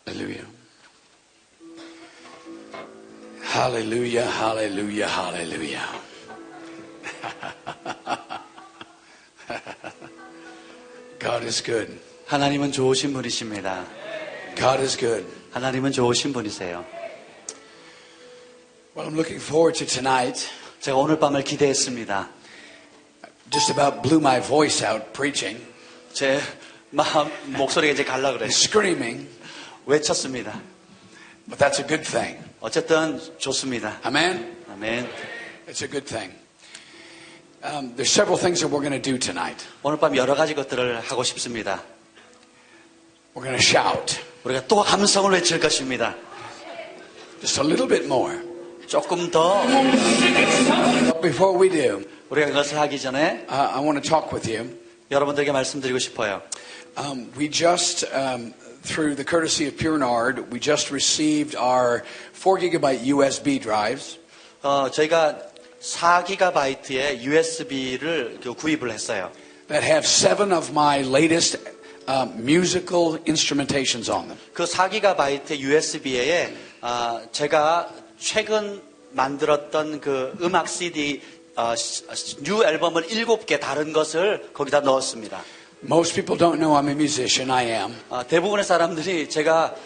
Hallelujah. Hallelujah, hallelujah, hallelujah. God is good. 하나님은 좋으신 분이십니다. God is good. 하나님은 좋으신 분이세요. Well, I'm looking forward to tonight. 제가 오늘 밤을 기대했습니다. Just about blew my voice out preaching. 제 목소리가 이제 갈라 그래요. Screaming. 외쳤습니다. But that's a good thing. 어쨌든 좋습니다. Amen? 아멘. It's a good thing. There's several things that we're going to do tonight. 오늘 밤 여러 가지 것들을 하고 싶습니다. We're going to shout. 우리가 또 함성을 외칠 것입니다. Just a little bit more. 조금 더. But before we do, 우리가 그것을 하기 전에 I want to talk with you. 여러분들에게 말씀드리고 싶어요. We just, through the courtesy of Pure Nard, we just received our 4GB USB drives. 저희가 4GB의 USB를 구입을 했어요. That have 7 of my latest musical instrumentations on them. 그 4GB USB에 제가 최근 만들었던 그 음악 CD 뉴 앨범을 7개 다른 것을 거기다 넣었습니다. Most people don't know I'm a musician. I am. 대부분의 사람들이 제가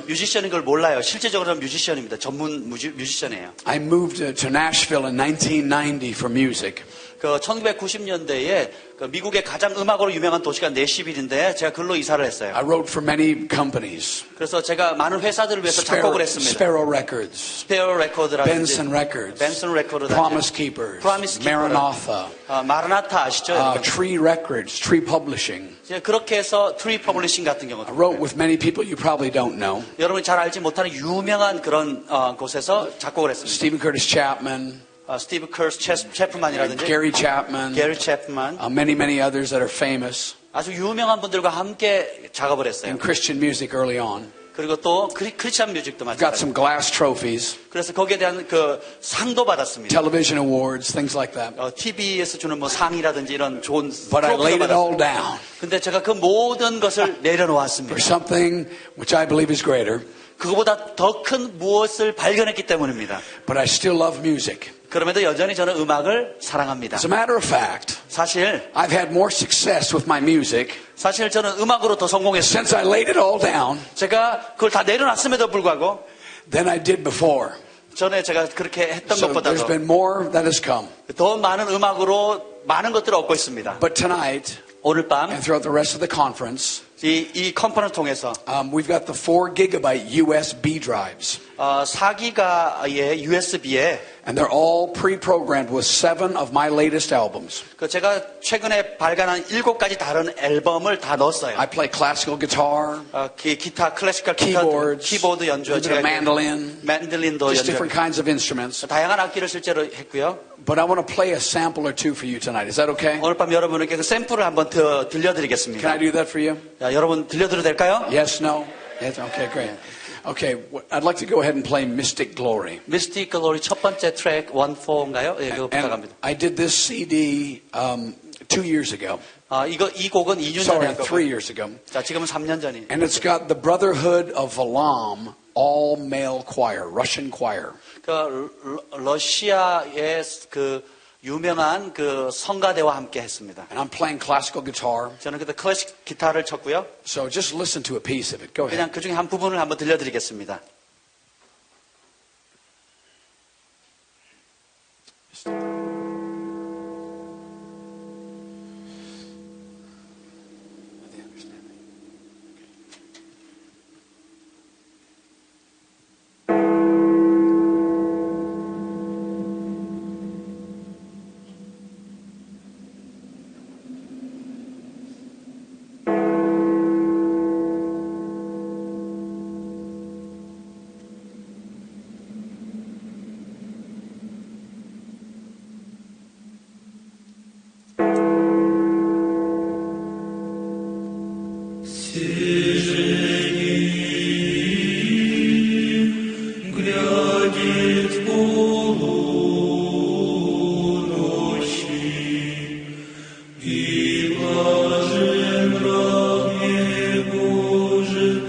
뮤지션인 걸 몰라요. 실제적으로는 뮤지션입니다. 전문 뮤지션이에요. I moved to Nashville in 1990 for music. 그 1990년대에 그 미국의 가장 음악으로 유명한 도시가 내시빌인데 제가 글로 이사를 했어요. I wrote for many companies. 그래서 제가 많은 회사들을 위해서 작곡을 했습니다. Sparrow Records, 스페어 레코드라든지 Benson Records, 벤슨 레코드, Promise Keepers, Promise Keeper, Maranatha, 마라나타 아시죠? Tree Records, Tree Publishing. 그렇게 해서 트리 퍼블리싱 같은 경우도 I wrote with many people you probably don't know. 여러분이 잘 알지 못하는 유명한 그런 곳에서 작곡을 했습니다. Stephen Curtis Chapman, 스티브 커스 채프만이라든지 Gary Chapman, 게리 채프만 many others that are famous 아주 유명한 분들과 함께 작업을 했어요. in Christian music early on. 그리고 또 크리스찬 뮤직도 Got some 마찬가지로. glass trophies, 그래서 거기에 대한 그 상도 받았습니다. television awards, things like that. TV에서 주는 뭐 상이라든지 이런 좋은 But I laid it all 받았어요. down 근데 제가 그 모든 것을 내려놓았습니다. for something which I believe is greater. 그거보다 더 큰 무엇을 발견했기 때문입니다. But I still love music. 그럼에도 여전히 저는 음악을 사랑합니다. As a matter of fact, 사실 I've had more success with my music 저는 음악으로 더 성공했어요. since I laid it all down 제가 그걸 다 내려놨음에도 불구하고 than I did before. 전에 제가 그렇게 했던 So there's 것보다도 been more that has come. 더 많은 음악으로 많은 것들을 얻고 있습니다. But tonight 오늘 밤 and throughout the rest of the conference, 이 컨퍼런스 통해서 we've got the 4GB USB drives. 4기가의 USB에 And they're all pre-programmed with 7 of my latest albums. 제가 최근에 발간한 7가지 다른 앨범을 다 넣었어요. I play classical guitar, 기타, 클래시컬 keyboards, 키보드 a 연주, little bit of mandolin, 만들린도 just 연주, different kinds of instruments. 다양한 악기를 실제로 했고요. But I want to play a sample or two for you tonight. Is that okay? 오늘 밤 여러분에게 그 샘플을 한번 더 Can 들려드리겠습니다. I do that for you? 자, 여러분 들려드려도 될까요? Yes, no? Yes, okay, great. Okay, I'd like to go ahead and play Mystic Glory. 미스틱 글로리 첫 번째 트랙 1-4인가요? 예, 그거 And 부탁합니다. I did this CD 2 years ago. 이 곡은 2년 전에 Sorry, 한 3 거고요. years ago. 자, 지금은 3년 전이. And it's got the Brotherhood of Valam all-male choir, Russian choir. 러시아의 그 유명한 그 성가대와 함께 했습니다. And I'm playing classical guitar. 저는 그때 클래식 기타를 쳤고요. So just listen to a piece of it. Go ahead. 그냥 그 중에 한 부분을 한번 들려드리겠습니다. Боже,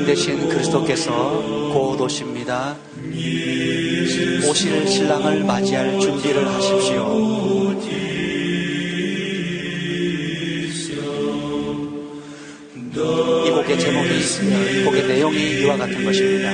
왕 되신 그리스도께서 곧 오십니다. 오실 신랑을 맞이할 준비를 하십시오. 이 곡의 제목이 있으며 이 곡의 내용이 이와 같은 것입니다.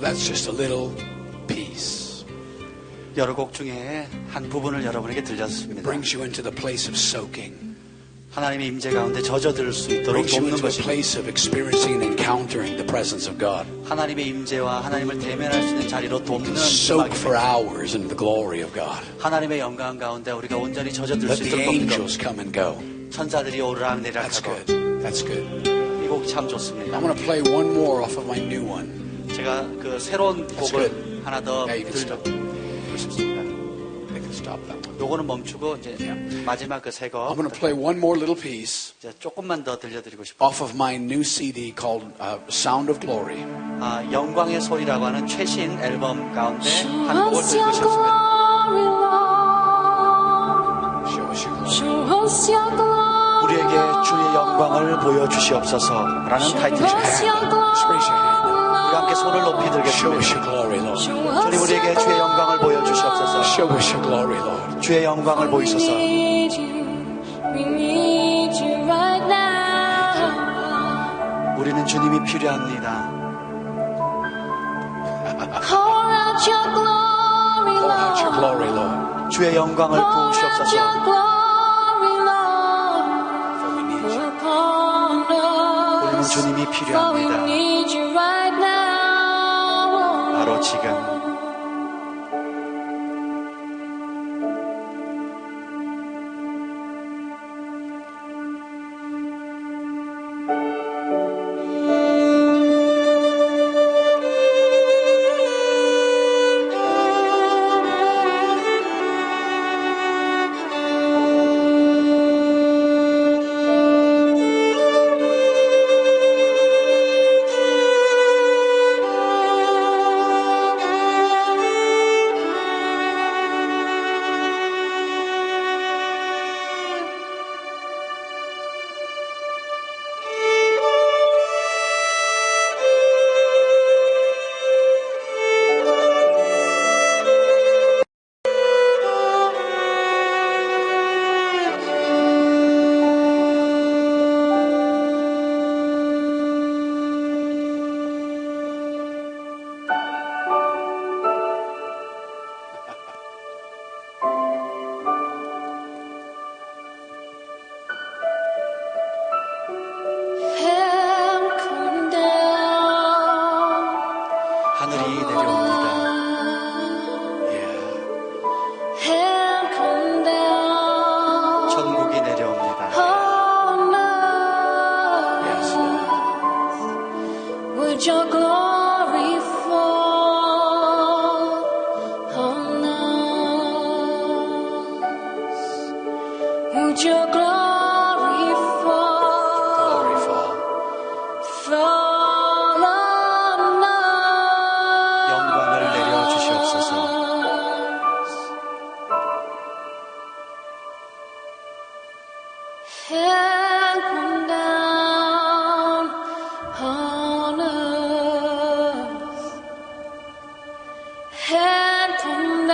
That's just a little piece. 여러 곡 중에 한 부분을 여러분에게 들렸습니다. Brings you into the place of soaking. 하나님의 임재 가운데 젖어들 수 있도록 brings you 돕는 into a 것입니다. place of experiencing and encountering the presence of God. 하나님의 임재와 하나님을 대면할 수 있는 자리로 돕는 Soak for 음악입니다. hours into the glory of God. 하나님의 영광 가운데 우리가 온전히 젖어들 Let 수 the 있도록 돕는 것. angels come and go. 천사들이 That's 오르락내리락하고 good. That's good. 이 곡이 참 좋습니다. I'm going to play one more off of my new one. 제가 그 새로운 곡을 good. 하나 더 Yeah, you can stop. 들려드리고 싶습니다. They can stop that one. 요거는 멈추고 이제 마지막 그 새 I'm 거 going to play one more little piece 이제 조금만 더 들려드리고 싶어요. off of my new CD called Sound of Glory. 영광의 소리라고 하는 최신 앨범 가운데 한 곡을 들고 싶습니다. Show us your glory. Show us your glory. 우리에게 주의 영광을 보여주시옵소서라는 타이틀입니다. Just raise your hand. 우리가 함께 손을 높이 Show us 들겠습니다. your glory, Lord. 주님 우리에게 주의 영광을 보여주시옵소서. Show us your glory, Lord. 주의 영광을 보이소서. We need you right now. 우리는 주님이 필요합니다. Pour out your glory, Pour out your Lord. glory, Lord. 주의 영광을 Pour out 부으시옵소서. your glory, Lord. For we need you. Upon us. 우리는 주님이 For we 필요합니다. need you right now. 바로 지금 Heaven come down. 하늘이 내려옵니다. Yeah. Heaven come down. 천국이 내려옵니다. On Yes, us. Lord. Would your glory fall on us? Would your glory fall Glory fall. on us? 영광을 내려 주시옵소서. Heaven come down on us. Heaven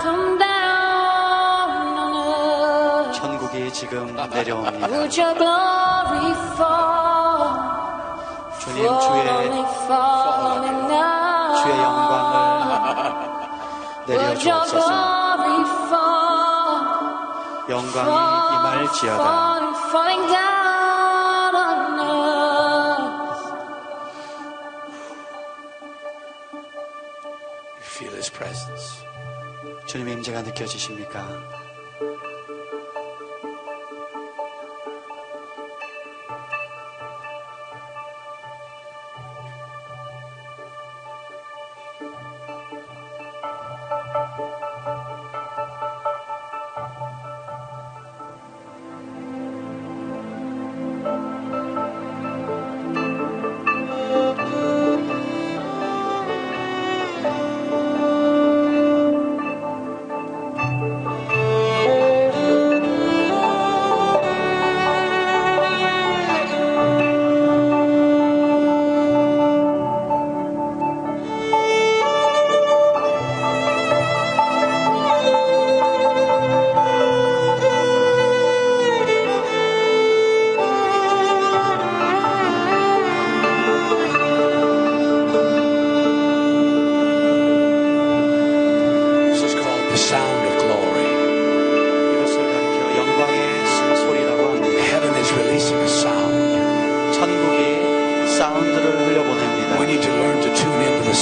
come down on us. 천국이 지금 내려옵니다. Would your glory fall, 주님 주의 falling now? 주의 영광을 내려 Would your 주옵소서. glory fall, 영광이 임할지어다. falling down on us? You feel His presence. 주님의 임재가 느껴지십니까?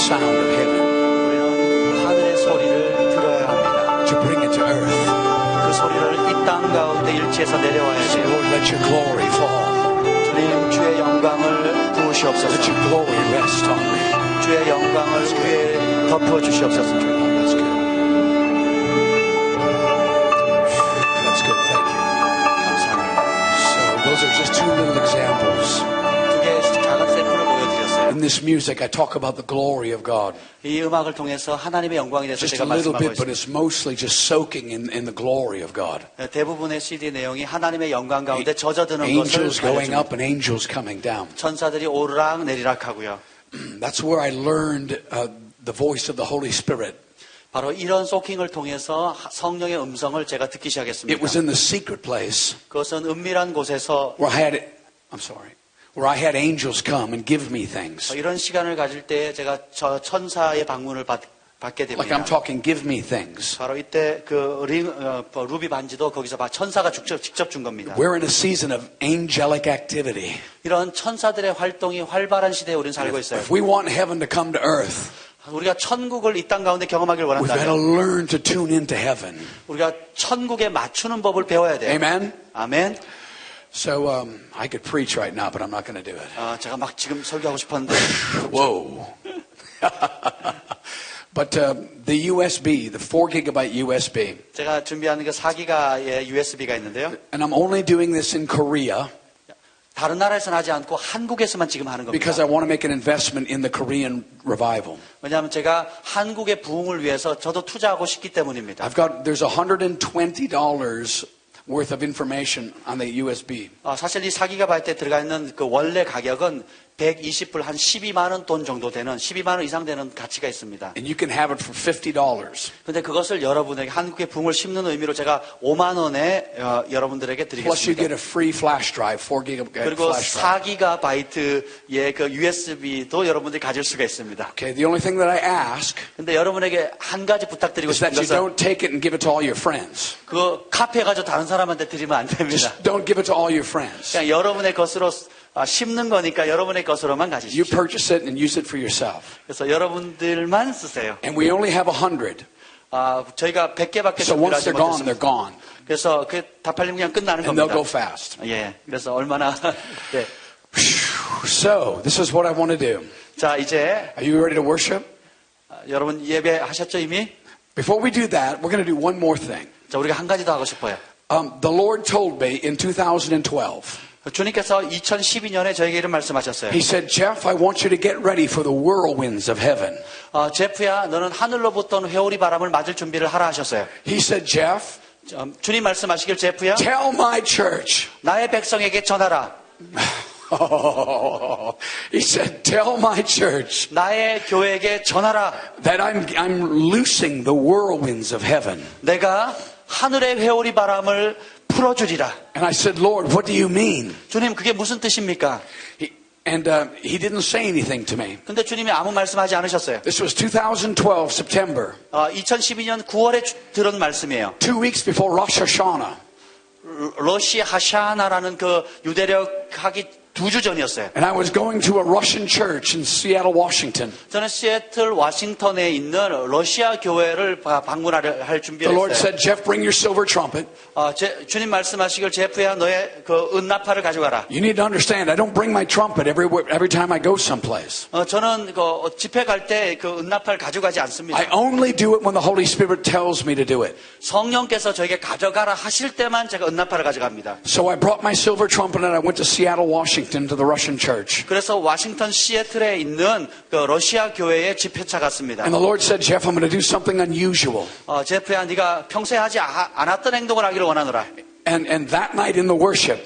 sound of heaven, 우리는 하늘의 소리를 들어야 합니다. to bring it to earth. 그 소리를 이 땅 가운데 일치해서 내려와야 So 돼요. Lord, let your glory fall. 주님 주의 영광을 Let 부으시옵소서. your glory rest on me. 주의 영광을 위에 덮어 주시옵소서. That's good. That's good. Thank you. 감사합니다. So those are just two little examples. 두 개의 작은 샘플을 보여드렸어요. In this music, I talk about the glory of God. 이 음악을 통해서 하나님의 영광에 대해서 Just 제가 a little 말씀하고 bit, but 있습니다. it's mostly just soaking in the glory of God. 대부분의 CD 내용이 하나님의 영광 가운데 젖어드는 Angels 것을 going 알려줍니다. up and angels coming down. 천사들이 오르락 내리락 하고요. That's where I learned the voice of the Holy Spirit. 바로 이런 소킹을 통해서 성령의 음성을 제가 듣기 시작했습니다. It was in the secret place 그것은 은밀한 곳에서 where where I had angels come and give me things. 이런 시간을 가질 때 제가 저 천사의 방문을 받게 Like 됩니다. I'm talking, give me things. 바로 이때 그 루비 반지도 거기서 천사가 직접 준 겁니다. We're in a season of angelic activity. 이런 천사들의 활동이 활발한 시대에 우리는 살고 있어요. If we want heaven to come to earth, 우리가 천국을 이 땅 가운데 경험하길 we've got to 원한다면 learn to tune into heaven. 우리가 천국에 맞추는 법을 배워야 돼요. Amen? 아멘. So I could preach right now, but I'm not going to do it. 제가 막 지금 설교하고 싶었는데 Whoa. But the USB, the 4 gigabyte USB, 제가 준비하는 게 4기가의 USB가 있는데요. and I'm only doing this in Korea 다른 나라에서는 하지 않고 한국에서만 지금 하는 because 겁니다. I want to make an investment in the Korean revival. 왜냐하면 제가 한국의 부흥을 위해서 저도 투자하고 싶기 때문입니다. There's $120 worth of information on the USB. 사실 이 4기가바이트에 들어가 있는 그 원래 가격은 120불 한 12만 원 돈 정도 되는 12만 원 이상 되는 가치가 있습니다. And you can have it for $50. 근데 그것을 여러분에게 한국의 붕을 심는 의미로 제가 5만 원에 여러분들에게 Plus you 드리겠습니다. get a free flash drive, 4 gigabyte 그리고 flash drive. 4기가바이트의 그 USB도 여러분들이 가질 수가 있습니다. Okay, the only thing that I ask 근데 여러분에게 한 가지 부탁드리고 is 싶은 that you 것은 don't take it and give it to all your friends. 그 카피해 가지고 다른 사람한테 드리면 안 됩니다. Just don't give it to all your friends. 그냥 여러분의 것으로 심는 거니까 여러분의 것으로만 You 가지십시오. purchase it and use it for yourself. 그래서 여러분들만 쓰세요. And we only have 100. 저희가 100개밖에 So once 준비하지 they're gone, they're 못했습니다. gone. 그래서 그 다 팔리면 그냥 끝나는 And they'll 겁니다. go fast. 예, 그래서 얼마나 네. So, this is what I want to do. 자 이제 Are you ready to worship? 여러분 예배하셨죠 이미? Before we do that, we're going to do one more thing. 자 우리가 한 가지 더 하고 싶어요. The Lord told me in 2012, 주님께서 2012년에 저에게 이런 말씀하셨어요. He said, Jeff, I want you to get ready for the whirlwinds of heaven. 제프야, 너는 하늘로부터 회오리 바람을 맞을 준비를 하라 하셨어요. He said, Jeff, 주님 말씀하시길 제프야, tell my church. 나의 백성에게 전하라. He said, tell my church 나의 교회에게 전하라. that I'm loosing the whirlwinds of heaven. 내가 하늘의 회오리 바람을 풀어주리라. And I said, Lord, what do you mean? 주님, 그게 무슨 뜻입니까? He didn't say anything to me. 근데 주님이 아무 말씀하지 않으셨어요. This was 2012, September, 2012년 9월에 들은 말씀이에요. 2 weeks before Rosh Hashanah. 러시 하샤나라는 그 유대력 하기 2주 전이었어요. And I was going to a Russian church in Seattle, Washington. 저는 시애틀 워싱턴에 있는 러시아 교회를 방문할 The 준비를 Lord 했어요. said, Jeff, bring your silver trumpet. 주님 말씀하시길 제프야 너의 그 은나팔을 가져가라. You need to understand, I don't bring my trumpet every time I go someplace. 저는 그 집회 갈 때 그 은나팔 가져가지 않습니다. I only do it when the Holy Spirit tells me to do it. 성령께서 저에게 가져가라 하실 때만 제가 은나팔을 가져갑니다. So I brought my silver trumpet and I went to Seattle, Washington to the Russian church. 그래서 워싱턴 시애틀에 있는 그 러시아 교회에 집회차 갔습니다. And the Lord said, Jeff, I'm going to do something unusual. 제프야 네가 평소에 하지 않았던 행동을 하기를 원하노라. And that night in the worship,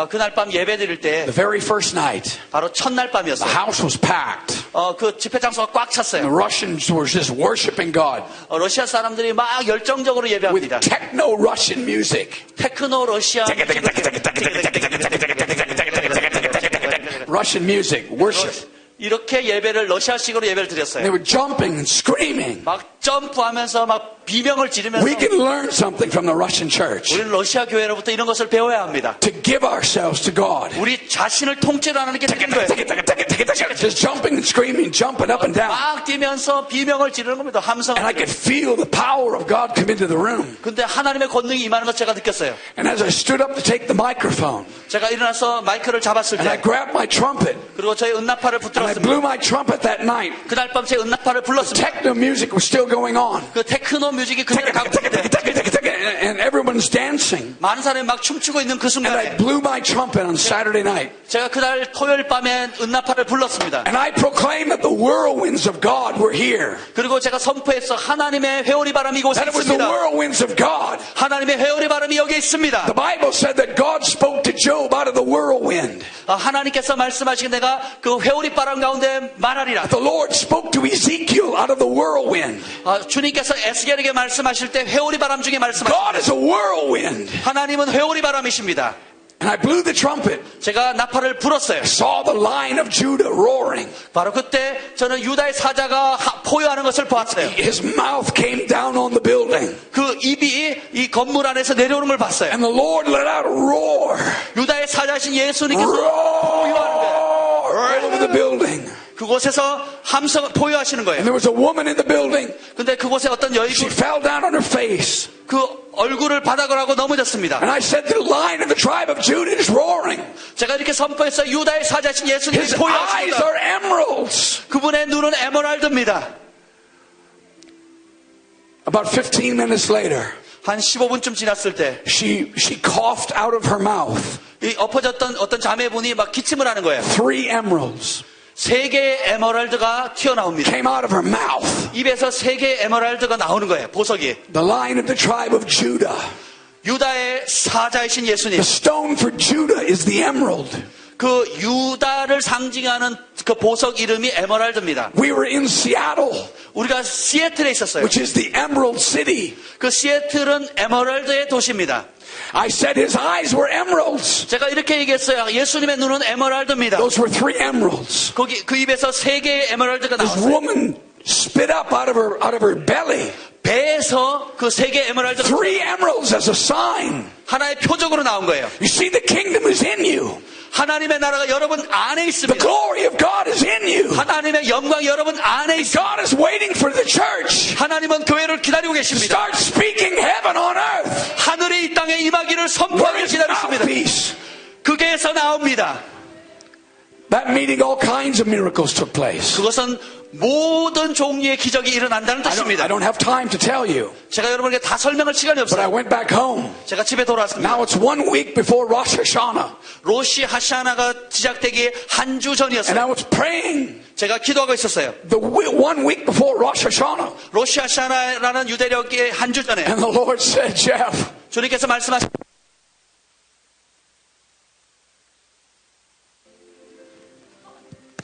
그날 밤 예배 드릴 때 the very first night, 바로 첫날 the 밤이었어요. house was packed. 그 집회 장소가 꽉 The 찼어요. Russians were just worshiping God 러시아 사람들이 막 열정적으로 with 예배합니다. techno Russian music. 테크노 러시아 Russian music, worship. 이렇게 예배를 러시아식으로 예배를 They 드렸어요. were jumping and screaming. 막 점프하면서 막 비명을 지르면서 We can learn something from the Russian church. 우리는 러시아 교회로부터 이런 것을 배워야 합니다. To give ourselves to God. 우리 자신을 통째로 하나님께 드리는 거예요. Just jumping and screaming, jumping up and down. 막 뛰면서 비명을 지르는 겁니다. 함성을. And I could feel the power of God come into the room. 근데 하나님의 권능이 임하는 것 제가 느꼈어요. And as I stood up to take the microphone, 제가 일어나서 마이크를 잡았을 and I 때 grabbed my trumpet, 그리고 저의 은나파를 and I 붙들었습니다. blew my trumpet that night. 그날 밤 제 은나파를 불렀습니다. Techno music was still going on. 그 테크노 뮤직이 그대로 가고 있는데 And everyone's dancing. 많은 사람이 막 춤추고 있는 그 And I 순간에 blew my trumpet on Saturday night. 제가 그날 토요일 밤에 은나파를 불렀습니다. And I proclaimed that the whirlwinds of God were here. 그리고 제가 선포해서 하나님의 회오리 바람이 이곳에 That it was the 있습니다. whirlwinds of God. 하나님의 회오리 바람이 여기 있습니다. The Bible said that God spoke to Job out of the whirlwind. 하나님께서 말씀하시긴 내가 그 회오리 바람 가운데 말하리라. The Lord spoke to Ezekiel out of the whirlwind. 주님께서 에스겔에게 말씀하실 때 회오리 바람 중에 말씀하십니다. God is a whirlwind. 하나님은 회오리 바람이십니다. And I blew the trumpet. 제가 나팔을 불었어요. Saw the Lion of Judah roaring. 바로 그때 저는 유다의 사자가 포효하는 것을 보았어요. His mouth came down on the building. 그 입이 이 건물 안에서 내려오는 걸 봤어요. And the Lord let out a roar. 유다의 사자신 예수님께서 Roar 포효하는 거예요. all over the building. 그곳에서 함성을 포효하시는 거예요. And there was a woman in the building. 근데 그곳에 어떤 She 여인이 fell down on her face. 그 얼굴을 바닥을 하고 넘어졌습니다. And I said, the Lion of the tribe of Judah is roaring. 제가 이렇게 선포해서 유다의 사자신 예수님이 His eyes 포효하십니다. are emeralds. 그분의 눈은 에메랄드입니다. About 15 minutes later, 한 15분쯤 지났을 때 she coughed out of her mouth 이 엎어졌던 어떤 자매분이 막 기침을 하는 거예요. 3 emeralds. 3개의 에메랄드가 튀어나옵니다. Came out of her mouth. 입에서 3개의 에메랄드가 나오는 거예요. 보석이. The Lion of the tribe of Judah. 유다의 사자이신 예수님. The stone for Judah is the emerald. 그 유다를 상징하는 그 보석 이름이 에메랄드입니다. We were in Seattle, 우리가 시애틀에 있었어요. which is the Emerald City. 그 시애틀은 에메랄드의 도시입니다. I said his eyes were emeralds. 제가 이렇게 얘기했어요. 예수님의 눈은 에메랄드입니다. Those were 3 emeralds. 거기 그 입에서 3개의 에메랄드가 This 나왔어요. woman spit up out of her belly 배에서 그 3개의 에메랄드가 3 emeralds as a sign. 하나의 표적으로 나온 거예요. You see, the kingdom is in you. 하나님의 나라가 여러분 안에 The 있습니다. glory of God is in you. 하나님의 영광이 여러분 안에 있습니다. God is waiting for the church. 하나님은 교회를 기다리고 계십니다. Start speaking heaven on earth. 하늘이 이 땅에 임하기를 Where 선포하고 is 기다리십니다. mouthpiece? 그게서 나옵니다. That meeting, all kinds of miracles took place. 그것은 모든 종류의 기적이 일어난다는 I 뜻입니다. don't have time to tell you, 제가 여러분에게 다 설명할 시간이 but I 없어요. went back home. 제가 집에 돌아왔습니다. Now it's 1 week before Rosh Hashanah, 로시 하샤나가 시작되기 한 주 and 전이었어요. I was praying 제가 기도하고 있었어요. 1 week before Rosh Hashanah, 로시 하샤나라는 유대력의 한 주 전에 and the Lord said, Jeff, 주님께서 말씀하신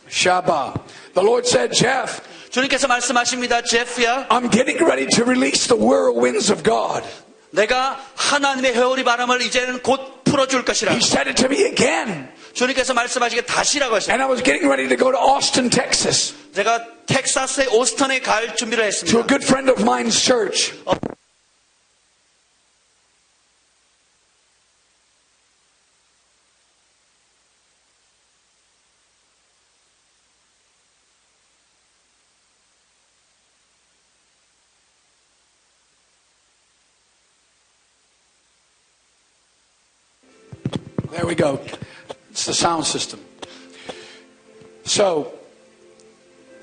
Shabbat. The Lord said, Jeff, 주님께서 말씀하십니다. 제프야, I'm getting ready to release the whirlwinds of God. 내가 하나님의 회오리 바람을 이제는 곧 풀어줄 것이라. He said it to me again. 주님께서 말씀하시기에 다시라고 하셨어요. And I was getting ready to go to Austin, Texas, 제가 텍사스의 오스턴에 갈 준비를 to a 했습니다. good friend of mine's church. There we go. It's the sound system. So,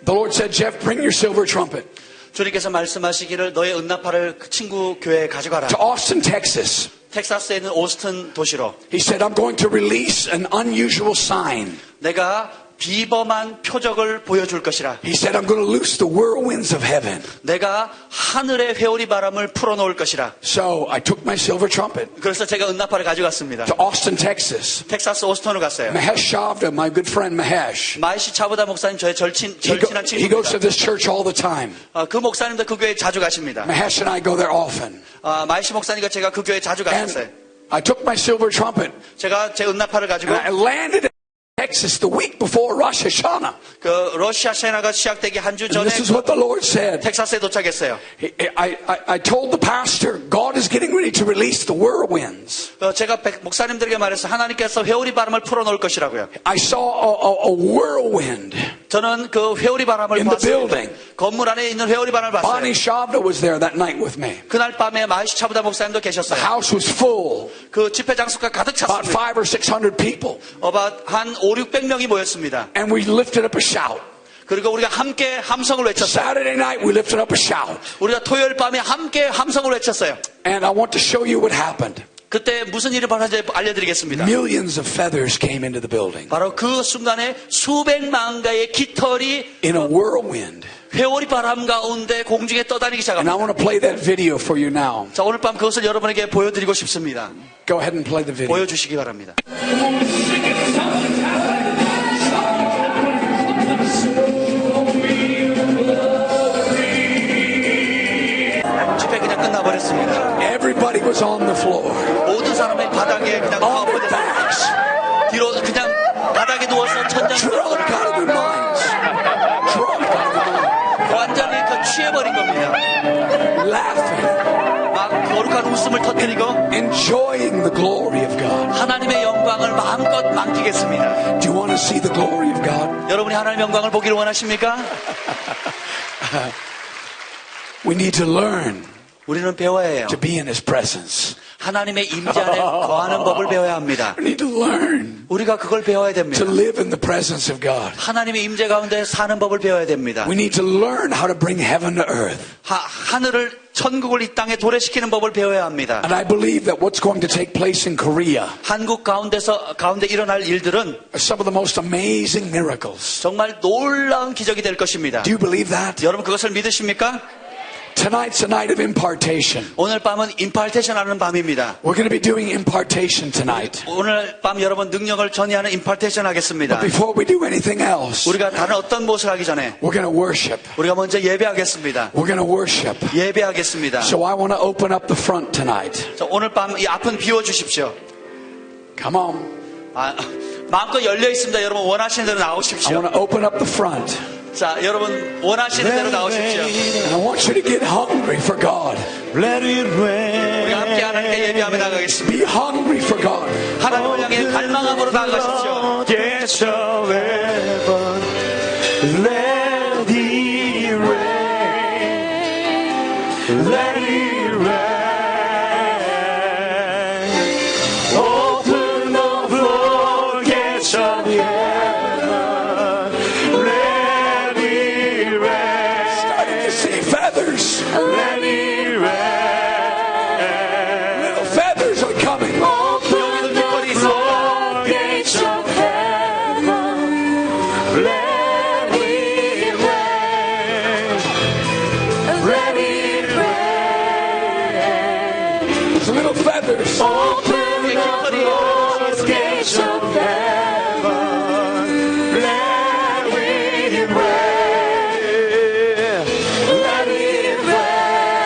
the Lord said, Jeff, bring your silver trumpet 주님께서 말씀하시기를 너의 은나팔을 그 친구 교회에 가져가라. to Austin, Texas. 텍사스에 있는 오스턴 도시로. He said, I'm going to release an unusual sign. 내가 비범한 표적을 보여줄 것이라. He said, I'm going to loose the whirlwinds of heaven. 내가 하늘의 회오리 바람을 풀어놓을 것이라. So I took my silver trumpet 그래서 제가 은나팔을 가져갔습니다. to Austin, Texas. 텍사스 오스턴을 갔어요. Mahesh Shavda, my good friend Mahesh, 마이시 차부다 목사님 저의 절친한 he goes to 친구입니다. this church all the time. 그 목사님도 그 교회에 자주 가십니다. Mahesh and I go there often. 마이시 목사님과 제가 그 교회에 자주 갔었어요. And I took my silver trumpet 제가 제 은나팔을 and 가지고 I landed in Texas the week before Rosh Hashanah. 그 러시아 샤나가 시작되기 한 주 And 전에 this is what the Lord said. 텍사스에 도착했어요. I told the pastor, God is getting ready to release the whirlwinds. 제가 목사님들에게 말해서 하나님께서 회오리 바람을 풀어놓을 것이라고요. I saw a whirlwind. 저는 그 회오리 바람을 In the 봤습니다. building. 건물 안에 있는 회오리 바람을 봤어요. Bonnie Shavda was there that night with me. 그날 밤에 마이시 차부다 목사님도 The 계셨어요. house was full. 그 집회 장소가 가득 About 찼습니다. 500 or 600 people. 한 500~600명이 모였습니다. And we lifted up a shout. 그리고 우리가 함께 함성을 외쳤어요. Saturday night we lifted up a shout. 우리가 토요일 밤에 함께 함성을 외쳤어요. And I want to show you what happened. 그때 무슨 일이 벌어졌는지 알려드리겠습니다. Millions of feathers came into the building. 바로 그 순간에 수백만 가의 깃털이 In a whirlwind. 회오리 바람 가운데 공중에 떠다니기 And I 시작합니다. want to play that video for you now. 자, 오늘 밤 그것을 여러분에게 보여드리고 싶습니다. Go ahead and play the video. 보여주시기 바랍니다. 집회 그냥 끝나버렸습니다. Everybody was on the floor. 모든 사람이 바닥에 그냥 On their 엎어졌습니다. backs. 뒤로 그냥 바닥에 누워서 천장으로 Drunk out of their minds. Drunk out of their minds. 완전히 그 취해버린 겁니다. Laughing. 막 거룩한 웃음을 터뜨리고 Enjoying the glory of God. 하나님의 영광을 마음껏 만끽했습니다. Do you want to see the glory of God? 여러분이 하나님의 영광을 보기를 원하십니까? We need to learn 우리는 배워야 해요. to be in His presence. 하나님의 임재 안에 거하는 법을 배워야 합니다. We need to learn 우리가 그걸 배워야 to 됩니다. live in the presence of God. 하나님의 임재 가운데 사는 법을 배워야 됩니다. We need to learn how to bring heaven to earth. 하늘을 천국을 이 땅에 도래시키는 법을 배워야 합니다. And I believe that what's going to take place in Korea 한국 가운데 일어날 일들은 are some of the most amazing miracles. 정말 놀라운 기적이 될 것입니다. Do you believe that? 여러분 그것을 믿으십니까? Tonight's a night of impartation. 오늘 밤은 임파르테이션 하는 밤입니다. We're going to be doing impartation tonight. 오늘 밤 여러분 능력을 전이하는 임파르테이션 하겠습니다. Before we do anything else, 우리가 다른 어떤 무엇을 하기 전에 we're going to worship. 우리가 먼저 예배하겠습니다. We're going to worship. 예배하겠습니다. So I want to open up the front tonight. 자, 오늘 밤 이 앞은 비워주십시오. Come on. 마음껏 열려 있습니다. 여러분 원하시는 대로 I 나오십시오. want to open up the front. 자, 여러분 원하시는 대로 나오십시오. And I want you to get hungry for God. Let it rain. 우리가 함께 하나님께 예배하며 나가겠습니다. Be hungry for God. 하나님을 향해 갈망함으로 나아가십시오. Gates of heaven. Let it rain. Let it rain. Open the floodgates of heaven. Let it rain. Starting to see feathers. Let it rain. Little feathers are coming. Open the floodgates of heaven. Let it rain. Let it rain. There's little feathers. Open the floodgates of heaven. Let it rain. Let it rain.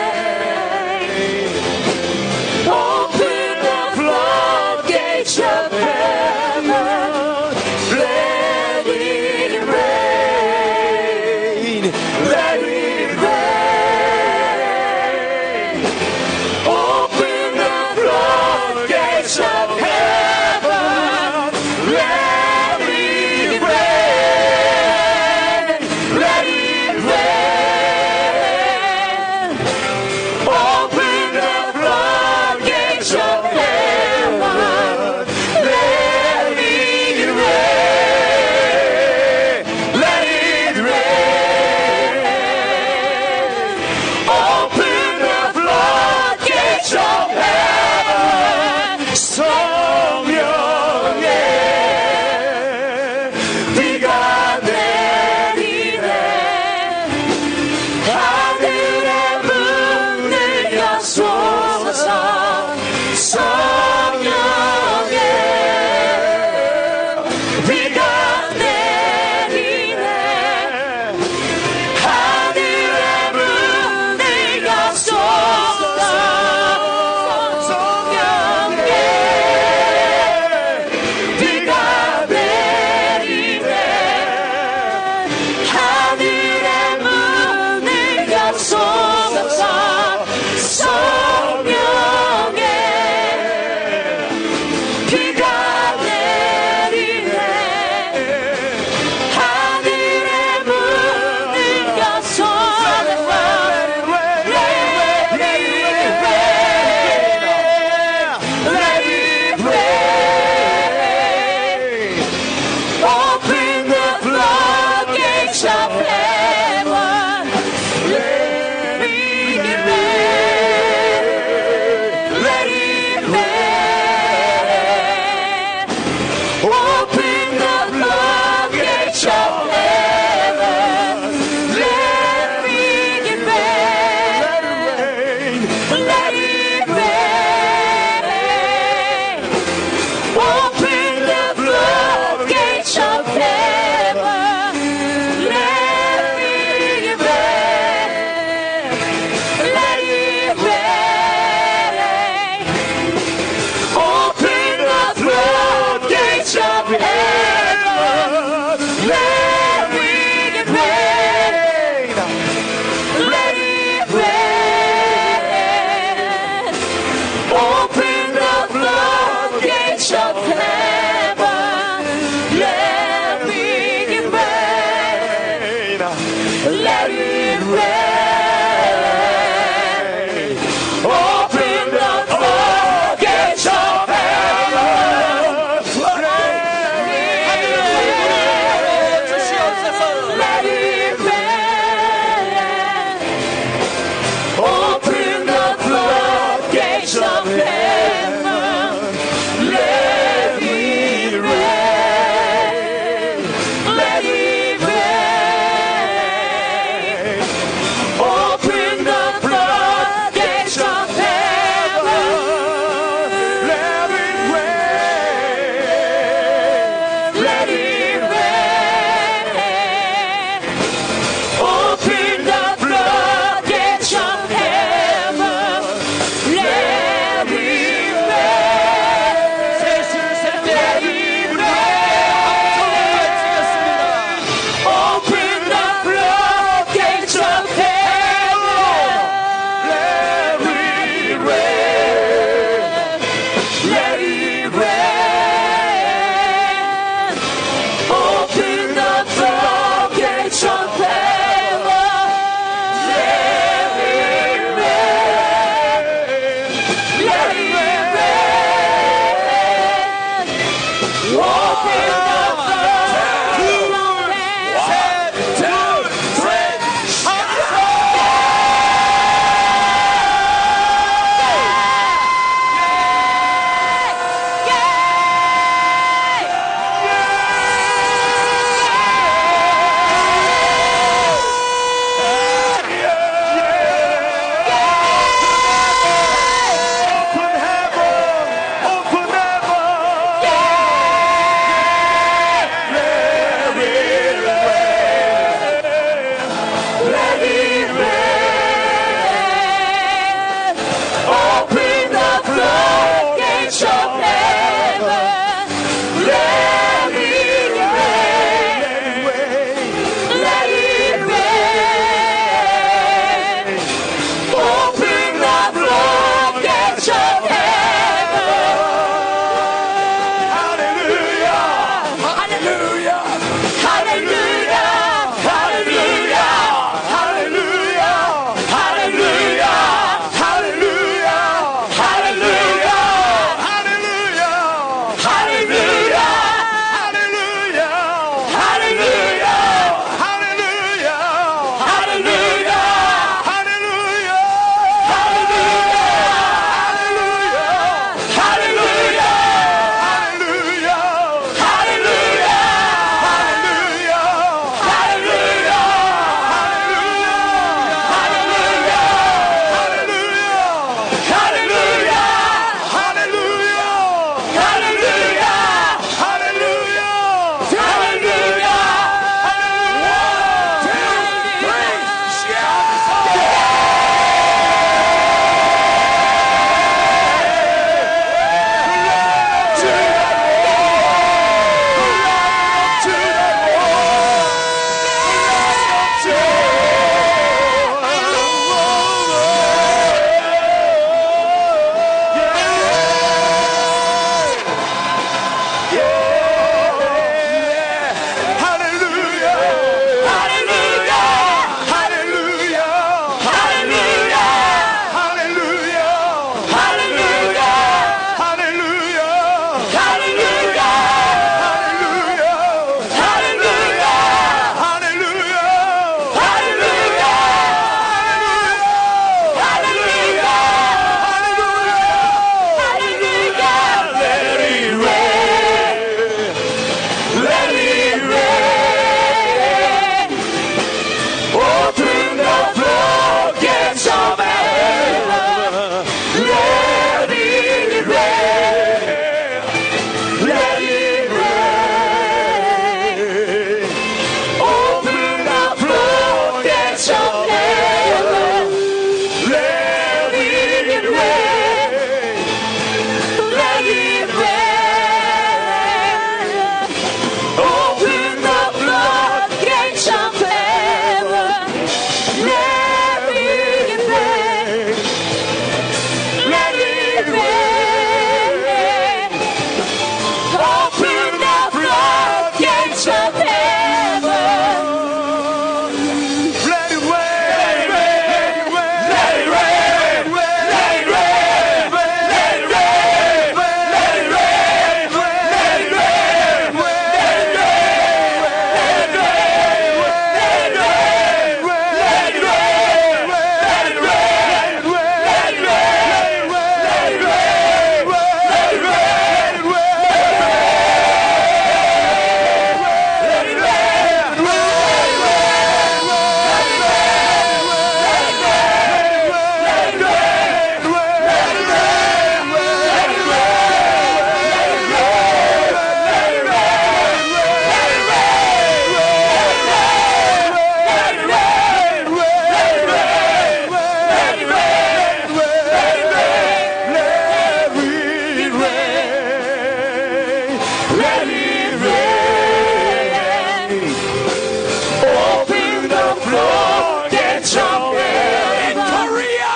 Open the floodgates of heaven. In Korea.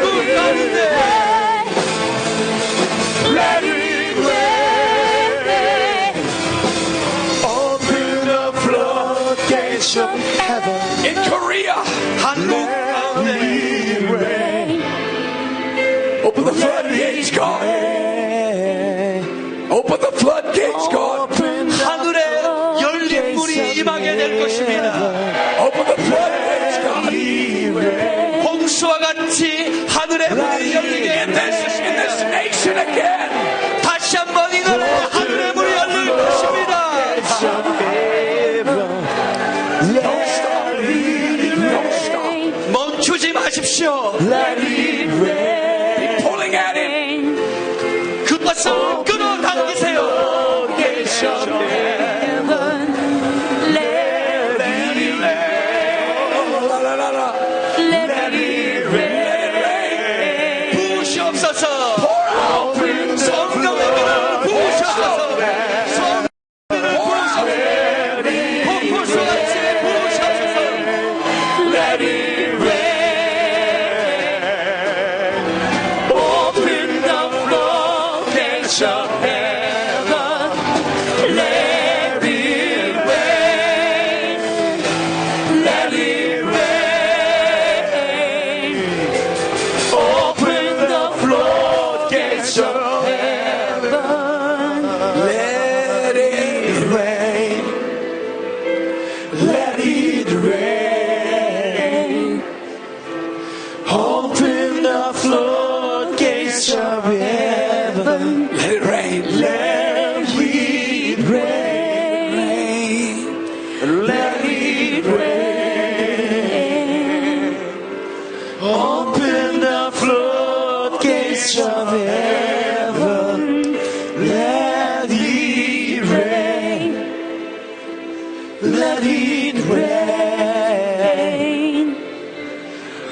한국 가운데 Let it rain. Open the floodgates of heaven. In Korea. 한국 가운데 Open the floodgates, God. Open the floodgates, God. 하늘에 열린 물이 임하게 될 것입니다. Open the floodgates, God. 홍수와 같이 하늘의 물이 열리게 In this nation again. 다시 한번 이 나라에 하늘의 물이 열릴 것입니다. Don't stop. Don't stop. 멈추지 마십시오. Be pulling at it. 그것을 끌어당기세요. La, la, la, la. 부으시옵소서. 성령의 물을 부으시옵소서. 성령의 부으시옵소서. 폭포수같이 부으시옵소서. Open the floodgates of heaven. Let it rain. Let it rain. Open the floodgates of heaven. Let it rain. Let it rain. Open the floodgates of heaven. Let it rain. Let it rain. Let it rain. Open the floodgates of heaven. Let it rain. Let it rain.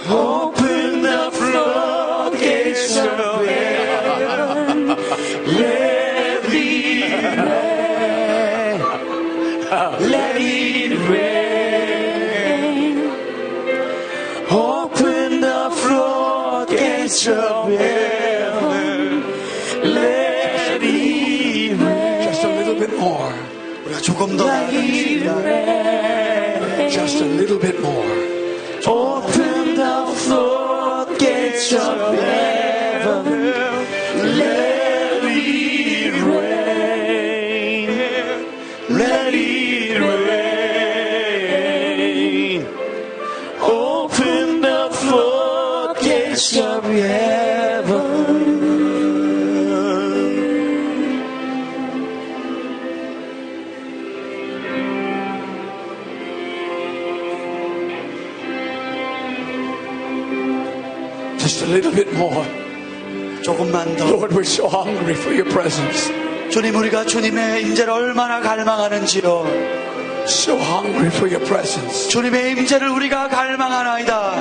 Open the floodgates of heaven. Let it rain. Let it rain. Open the floodgates of heaven. Let it rain. Just a little bit more. 우리가 조금 더 Let it rain. Just a little bit more. Open the floodgates of heaven. Let it rain. Let it rain. Open the floodgates of heaven. Just a little bit more. 조금만 더. Lord, we're so hungry for your presence. 주님, 우리가 주님의 임재를 얼마나 갈망하는지요. So hungry for your presence. 주님의 임재를 우리가 갈망하나이다.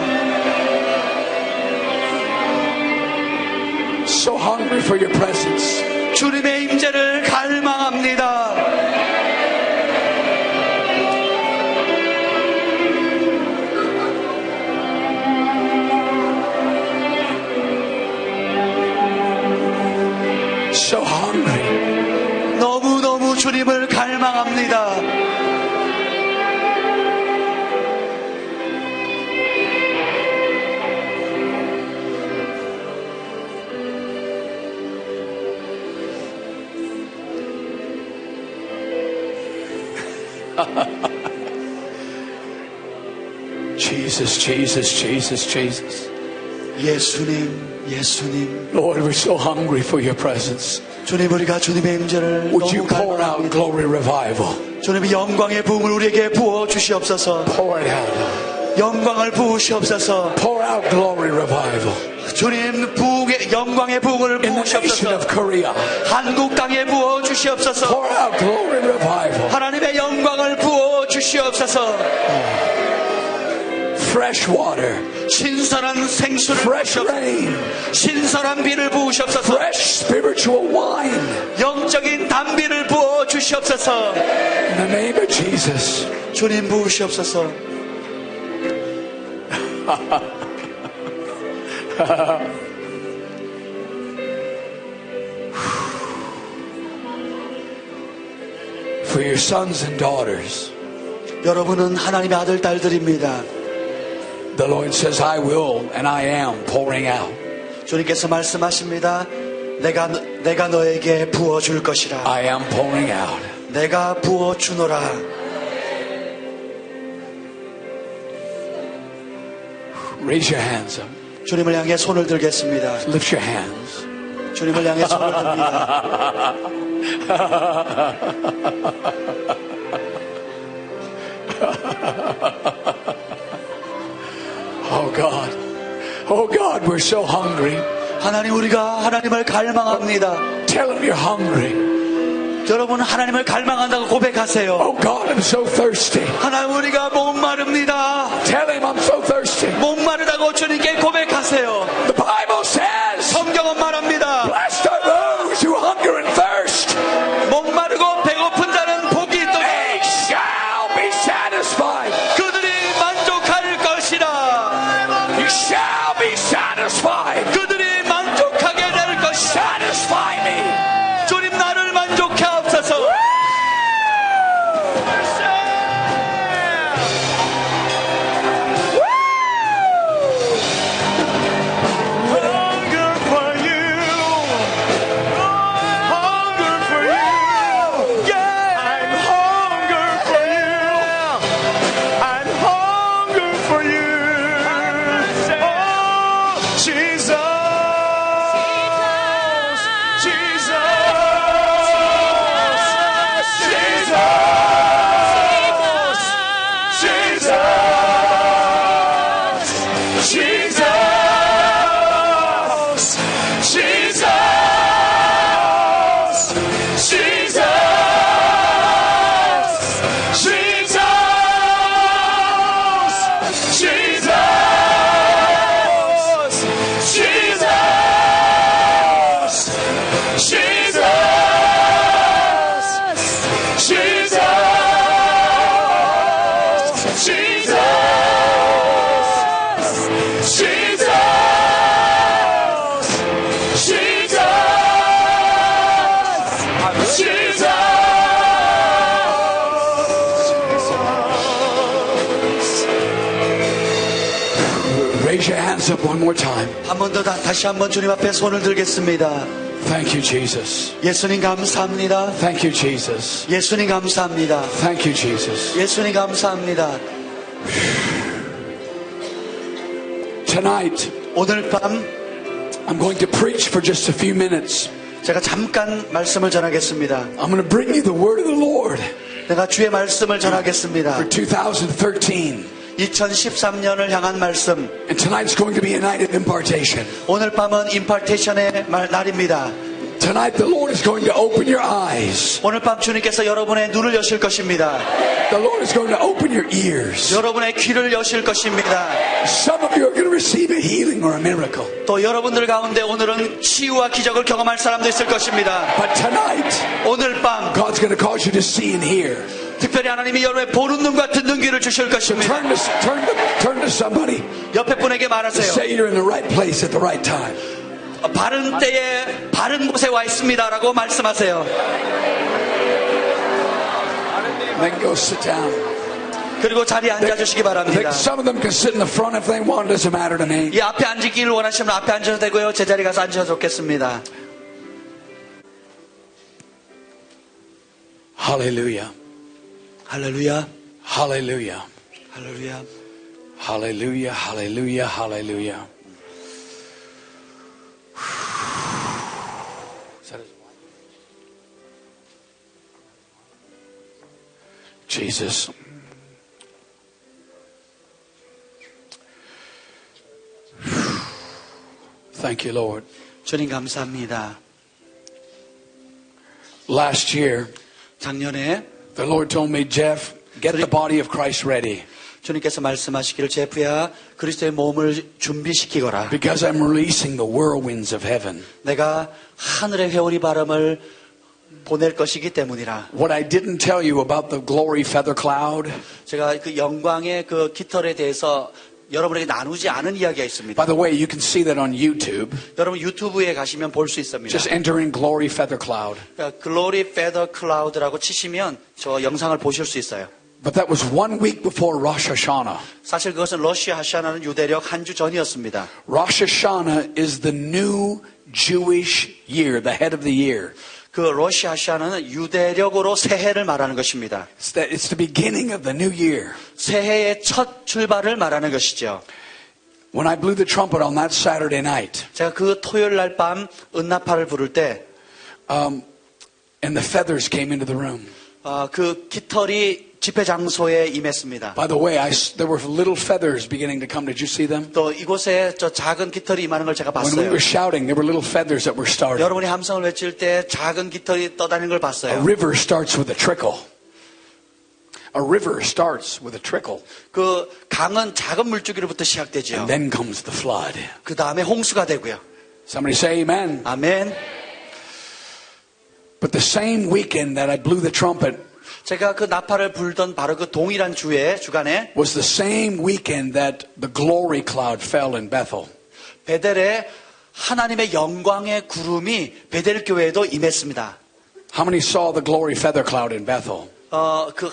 So hungry for your presence. 주님의 임재를 갈망합니다. So hungry. 너무너무 주님을 갈망합니다. Jesus, Jesus, Jesus, Jesus. 예수님, 예수님. Lord, we're so hungry for your presence. 주님, 우리가 주님의 임재를 Would you 너무 pour out 갈망합니다. glory revival? 주님의 영광의 부음을 우리에게 부어 주시옵소서. Pour it out. 영광을 부으시옵소서. Pour out glory revival. 주님, 부흥의 영광의 부음을 In the nation 부으시옵소서. of Korea. 한국 땅에 부어 주시옵소서. Pour out glory revival. 하나님의 영광을 부어 주시옵소서. fresh water, 신선한 생수를 fresh 부으시옵소서. rain, 신선한 비를 부으시옵소서. fresh spiritual wine. 영적인 단비를 부어 주시옵소서. In the name of Jesus. 주님 부으시옵소서. For your sons and daughters. 여러분은 하나님의 아들 딸들입니다. The Lord says, I will and I am pouring out. 주님께서 말씀하십니다. 내가 너에게 부어줄 것이라. I am pouring out. 내가 부어주노라. Raise your hands up. 주님을 향해 손을 들겠습니다. Lift your hands. 주님을 향해 손을 듭니다. Oh God. Oh God, we're so hungry. 하나님, 우리가 하나님을 갈망합니다. Tell him you're hungry. 여러분, 하나님을 갈망한다고 고백하세요. Oh God, I'm so thirsty. 하나님, 우리가 목마릅니다. Tell him I'm so thirsty. 목마르다고 주님께 고백하세요. The Bible says, 성경은 말합니다. blessed are those who hunger and thirst. 목마르고 배고픈 자는 복이 있도다. They shall be satisfied. 그들이 만족할 것이라. You shall be satisfied. 그들이 만족하게 될 것이라. Satisfy me. 주님, 나를 만족해 하옵소서. Hunger for you. Hunger for you. Yeah. I'm hunger for you. I'm hunger for you. Oh, Jesus. Jesus. Jesus. Jesus. Raise your hands up one more time. 한 번 더 다시 한번 주님 앞에 손을 들겠습니다. Thank you, Jesus. 예수님 감사합니다. Thank you, Jesus. 예수님 감사합니다. Thank you, Jesus. 예수님 감사합니다. Tonight, 오늘 밤 I'm going to preach for just a few minutes. 제가 잠깐 말씀을 전하겠습니다. I'm going to bring you the word of the Lord 내가 주의 말씀을 전하겠습니다. for 2013. 2013년을 향한 말씀. And tonight's going to be a night of impartation. 오늘 밤은 임파테이션의 날입니다. Tonight the Lord is going to open your eyes. 오늘 밤 주님께서 여러분의 눈을 여실 것입니다. The Lord is going to open your ears. 여러분의 귀를 여실 것입니다. Some of you are going to receive a healing or a miracle. 또 여러분들 가운데 오늘은 치유와 기적을 경험할 사람도 있을 것입니다. But tonight, 오늘 밤 God's going to cause you to see and hear. 특별히 하나님이 여러분의 보는 눈과 듣는 귀를 주실 것입니다. Turn to somebody. 옆에 분에게 말하세요. Say you're in the right place at the right time. 바른 때에 바른 곳에 와 있습니다라고 말씀하세요. Then go sit down. 그리고 자리에 앉아주시기 바랍니다. Some of them can sit in the front if they want. It doesn't matter to me. 이 앞에 앉기를 원하시면 앞에 앉아도 되고요. 제 자리 가서 앉아도 좋겠습니다. Hallelujah. 할렐루야. Hallelujah. 할렐루야. Hallelujah. Hallelujah. Hallelujah. Jesus. Thank you, Lord. 주님 감사합니다. Last year, 작년에 the Lord told me, Jeff, get the body of Christ ready. 주님께서 말씀하시기를 제프야 그리스도의 몸을 준비시키거라. because I'm releasing the whirlwinds of heaven. 내가 하늘의 회오리 바람을 보낼 것이기 때문이라. What I didn't tell you about the glory feather cloud, 제가 그 영광의 그 깃털에 대해서 여러분에게 나누지 않은 이야기가 있습니다. by the way, you can see that on YouTube. 여러분 유튜브에 가시면 볼 수 있습니다. Just enter in glory feather cloud. 글로리 페더 클라우드라고 치시면 저 영상을 보실 수 있어요. But that was 1 week before Rosh Hashanah. 사실 그것은 러시아 하샤나는 유대력 한 주 전이었습니다. Rosh Hashanah is the new Jewish year, the head of the year. 그 러시아 하샤나는 유대력으로 새해를 말하는 것입니다. It's the beginning of the new year. 새해의 첫 출발을 말하는 것이죠. When I blew the trumpet on that Saturday night, 제가 그 토요일 날 밤 은나파를 부를 때 and the feathers came into the room. 그 깃털이 집회 장소에 임했습니다. By the way, there were little feathers beginning to come. Did you see them? 또 이곳에 저 작은 깃털이 임하는 걸 제가 When we 봤어요. were shouting, there were little feathers that were starting. 여러분이 함성을 외칠 때 작은 깃털이 떠다니는 걸 A 봤어요. river starts with a trickle. A river starts with a trickle. 그 강은 작은 물줄기로부터 시작되죠. And then comes the flood. 그 다음에 홍수가 되고요. Somebody say amen. 아멘. But the same weekend that I blew the trumpet 제가 그 나팔을 불던 바로 그 동일한 주간에 was the same weekend that the glory cloud fell in Bethel. 베델에 하나님의 영광의 구름이 베델 교회에도 임했습니다. How many saw the glory feather cloud in Bethel? 그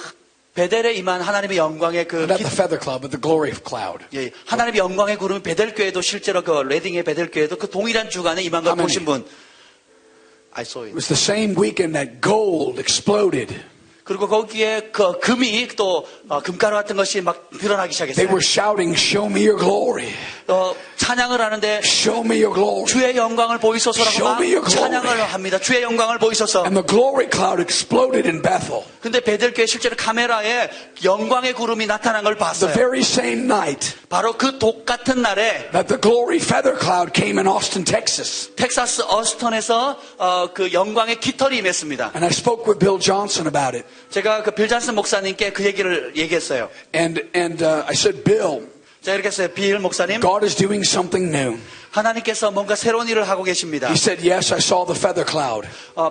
베델에 임한 하나님의 영광의 그 Not the feather cloud, but the glory cloud. 예, 하나님의 영광의 구름이 베델 교회도 실제로 그 레딩의 베델 교회도 그 동일한 주간에 임한 걸 How many? 보신 분. I saw It it. was the same weekend that gold exploded. 그리고 거기에 그 금이 또 금가루 같은 것이 막 드러나기 They 시작했어요. were shouting, "Show me your glory. 찬양을 하는데 Show me your glory." 주의 영광을 보이소서라고 Show 막 me your glory. 찬양을 합니다. 주의 영광을 보이소서. And the glory cloud exploded in Bethel. 근데 베델교회 실제로 카메라에 영광의 구름이 나타난 걸 The 봤어요. very same night 바로 그 똑같은 날에 that the glory feather cloud came in Austin, Texas. 텍사스 어스턴에서 그 영광의 깃털이 임했습니다. And I spoke with Bill Johnson about it. 제가 그 빌 잔슨 목사님께 그 얘기를 얘기했어요. And I said, "Bill, 제가 이렇게 했어요. 빌 목사님, God is doing something new." 하나님께서 뭔가 새로운 일을 하고 계십니다. He said, "Yes, I saw the feather cloud."